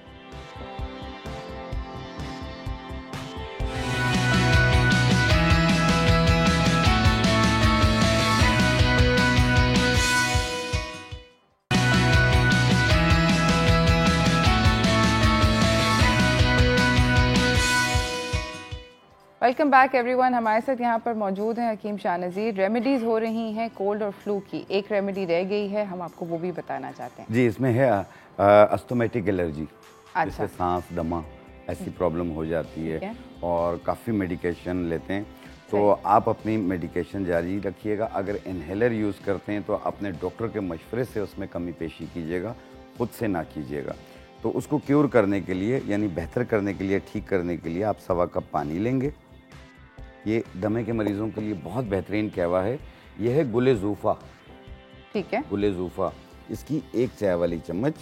Welcome back everyone. हमारे साथ यहाँ पर मौजूद हैं हकीम शाह नज़ीर। रेमेडीज़ हो रही हैं कोल्ड और फ्लू की, एक रेमेडी रह गई है, हम आपको वो भी बताना चाहते हैं। जी, इसमें है अस्थमेटिक एलर्जी। अच्छा। जिससे सांस, दमा ऐसी प्रॉब्लम हो जाती है और काफ़ी मेडिकेशन लेते हैं, तो आप अपनी मेडिकेशन जारी रखिएगा। अगर इन्हेलर यूज़ करते हैं तो अपने डॉक्टर के मशवरे से उसमें कमी पेशी कीजिएगा, खुद से ना कीजिएगा। तो उसको क्योर करने के लिए, यानी बेहतर करने के लिए, ठीक करने के लिए आप 1.25 कप पानी लेंगे। ये दमे के मरीज़ों के लिए बहुत बेहतरीन कहवा है। यह है गुले ज़ूफ़ा। ठीक है। गुले ज़ूफ़ा, इसकी 1 चाय वाली चम्मच,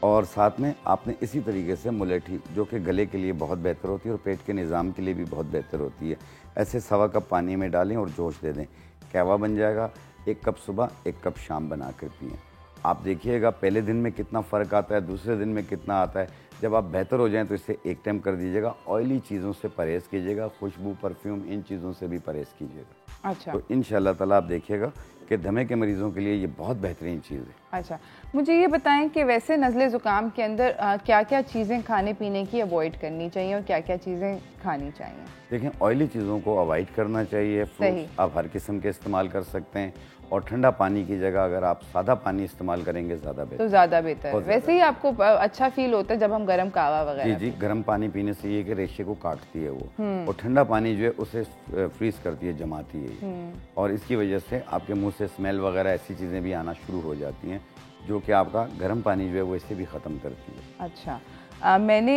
और साथ में आपने इसी तरीके से मुलेठी, जो कि गले के लिए बहुत बेहतर होती है और पेट के निज़ाम के लिए भी बहुत बेहतर होती है, ऐसे 1.25 कप पानी में डालें और जोश दे दें। कहवा बन जाएगा। 1 कप सुबह, 1 कप शाम बना कर पिएँ। आप देखिएगा पहले दिन में कितना फ़र्क आता है, दूसरे दिन में कितना आता है। जब आप बेहतर हो जाएं तो इसे 1 टाइम कर दीजिएगा। ऑयली चीज़ों से परहेज़ कीजिएगा, खुशबू, परफ्यूम, इन चीज़ों से भी परहेज़ कीजिएगा। अच्छा। तो इंशाअल्लाह ताला आप देखिएगा कि दमे के मरीज़ों के लिए ये बहुत बेहतरीन चीज़ है। अच्छा, मुझे ये बताएं कि वैसे नज़ले ज़ुकाम के अंदर क्या क्या चीज़ें खाने पीने की अवॉइड करनी चाहिए और क्या क्या चीज़ें खानी चाहिए? देखें, ऑयली चीज़ों को अवॉइड करना चाहिए। फ्रूट्स आप हर किस्म के इस्तेमाल कर सकते हैं, और ठंडा पानी की जगह अगर आप सादा पानी इस्तेमाल करेंगे ज़्यादा बेहतर, तो ज़्यादा बेहतर। वैसे ही आपको अच्छा फील होता है जब हम गर्म कहवा वगैरह। जी, गर्म पानी पीने से ये कि रेशे को काटती है वो, और ठंडा पानी जो है उसे फ्रीज करती है, जमाती है, और इसकी वजह से आपके मुंह से स्मेल वगैरह ऐसी चीज़ें भी आना शुरू हो जाती हैं, जो कि आपका गर्म पानी जो है वो इसे भी ख़त्म करती है। अच्छा, मैंने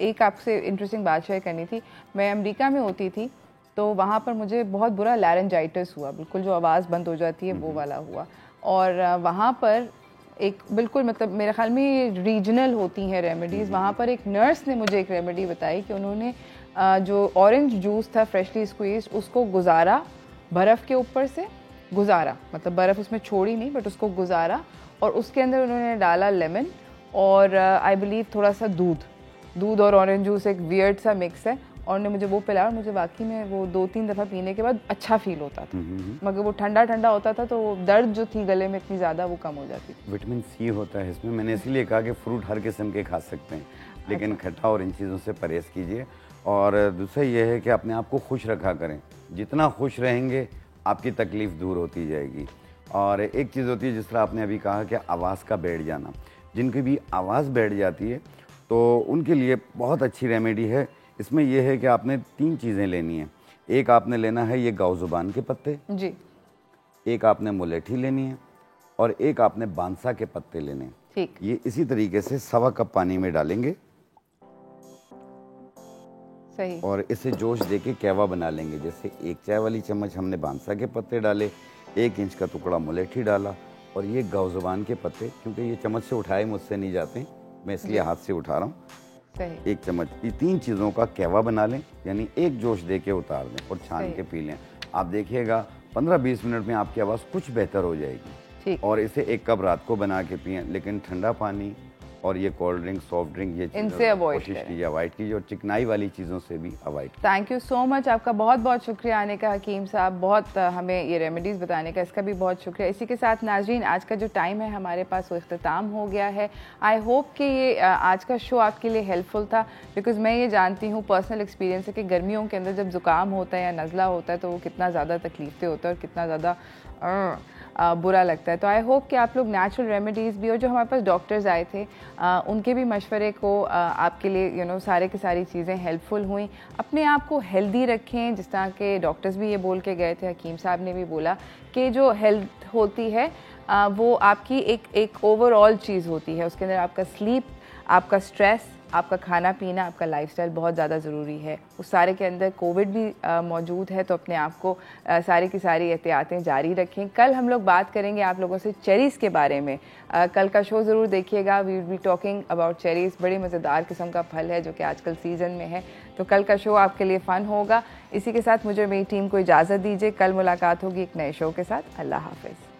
एक आपसे इंटरेस्टिंग बात शेयर करनी थी। मैं अमेरिका में होती थी तो वहाँ पर मुझे बहुत बुरा लैरेंजाइटिस हुआ, बिल्कुल जो आवाज़ बंद हो जाती है वो वाला हुआ। और वहाँ पर एक बिल्कुल मतलब मेरे ख्याल में रीजनल होती हैं रेमेडीज़। वहाँ पर एक नर्स ने मुझे एक रेमेडी बताई कि उन्होंने जो ऑरेंज जूस था फ्रेशली स्क्वीज उसको गुजारा, बर्फ़ के ऊपर से गुजारा, मतलब बर्फ़ उसमें छोड़ी नहीं बट उसको गुजारा, और उसके अंदर उन्होंने डाला लेमन और आई बिलीव थोड़ा सा दूध और ऑरेंज जूस एक वियर्ड सा मिक्स है, और उन्होंने मुझे वो पिलाया और मुझे वाकई में वो 2-3 दफ़ा पीने के बाद अच्छा फील होता था। मगर वो ठंडा होता था तो दर्द जो थी गले में इतनी ज़्यादा वो कम हो जाती थी। विटामिन सी होता है इसमें, मैंने इसीलिए कहा कि फ्रूट हर किस्म के खा सकते हैं, लेकिन खट्टा और इन चीज़ों से परहेज़ कीजिए। और दूसरा ये है कि अपने आप को खुश रखा करें, जितना खुश रहेंगे आपकी तकलीफ़ दूर होती जाएगी। और एक चीज़ होती है जिस तरह आपने अभी कहा कि आवाज़ का बैठ जाना, जिनकी भी आवाज़ बैठ जाती है तो उनके लिए बहुत अच्छी रेमेडी है। इसमें यह है कि आपने 3 चीज़ें लेनी है। एक आपने लेना है ये गाओ-ज़ुबान के पत्ते जी, एक आपने मुलेठी लेनी है, और एक आपने बांसा के पत्ते लेने हैं। ठीक। ये इसी तरीके से 1.25 कप पानी में डालेंगे सही। और इसे जोश दे के कहवा बना लेंगे। जैसे 1 चाय वाली चम्मच हमने बांसा के पत्ते डाले, 1 इंच का टुकड़ा मुलेठी डाला, और ये गाओ-ज़ुबान के पत्ते, क्योंकि ये चम्मच से उठाए मुझसे नहीं जाते, मैं इसलिए हाथ से उठा रहा हूँ। सही। 1 चम्मच, ये 3 चीज़ों का कहवा बना लें, यानी एक जोश दे के उतार दें और छान सही। के पी लें। आप देखिएगा 15-20 मिनट में आपकी आवाज़ कुछ बेहतर हो जाएगी। ठीक। और इसे 1 कप रात को बना के पिएं, लेकिन ठंडा पानी और ये कोल्ड ड्रिंक, सॉफ्ट ड्रिंक, ये इनसे चीज़ें अवॉइड कोशिश करें। कीजिए अवॉइड कीजिए, और चिकनाई वाली चीज़ों से भी अवॉइड कीजिए। थैंक यू सो मच, आपका बहुत बहुत शुक्रिया आने का हकीम साहब, बहुत हमें ये रेमेडीज़ बताने का, इसका भी बहुत शुक्रिया। इसी के साथ नाज़रीन आज का जो टाइम है हमारे पास वो इख्तिताम हो गया है। आई होप कि ये आज का शो आपके लिए हेल्पफुल था, बिकॉज़ मैं ये जानती हूँ पर्सनल एक्सपीरियंस है कि गर्मियों के अंदर जब ज़ुकाम होता है या नज़ला होता है तो वो कितना ज़्यादा तकलीफ़ें होता है और कितना ज़्यादा बुरा लगता है। तो आई होप कि आप लोग नेचुरल रेमेडीज़ भी, और जो हमारे पास डॉक्टर्स आए थे उनके भी मशवरे को आपके लिए सारे की सारी चीज़ें हेल्पफुल हुई। अपने आप को हेल्दी रखें, जिस तरह के डॉक्टर्स भी ये बोल के गए थे, हकीम साहब ने भी बोला कि जो हेल्थ होती है वो आपकी एक ओवरऑल चीज़ होती है। उसके अंदर आपका स्लीप, आपका स्ट्रेस, आपका खाना पीना, आपका लाइफस्टाइल बहुत ज़्यादा ज़रूरी है। उस सारे के अंदर कोविड भी मौजूद है, तो अपने आप को सारी की सारी एहतियातें जारी रखें। कल हम लोग बात करेंगे आप लोगों से चेरीज़ के बारे में। कल का शो ज़रूर देखिएगा, we will be talking about cherries. बड़ी मज़ेदार किस्म का फल है जो कि आजकल सीज़न में है, तो कल का शो आपके लिए फ़न होगा। इसी के साथ मुझे मेरी टीम को इजाज़त दीजिए, कल मुलाकात होगी एक नए शो के साथ। अल्लाह हाफ़िज़।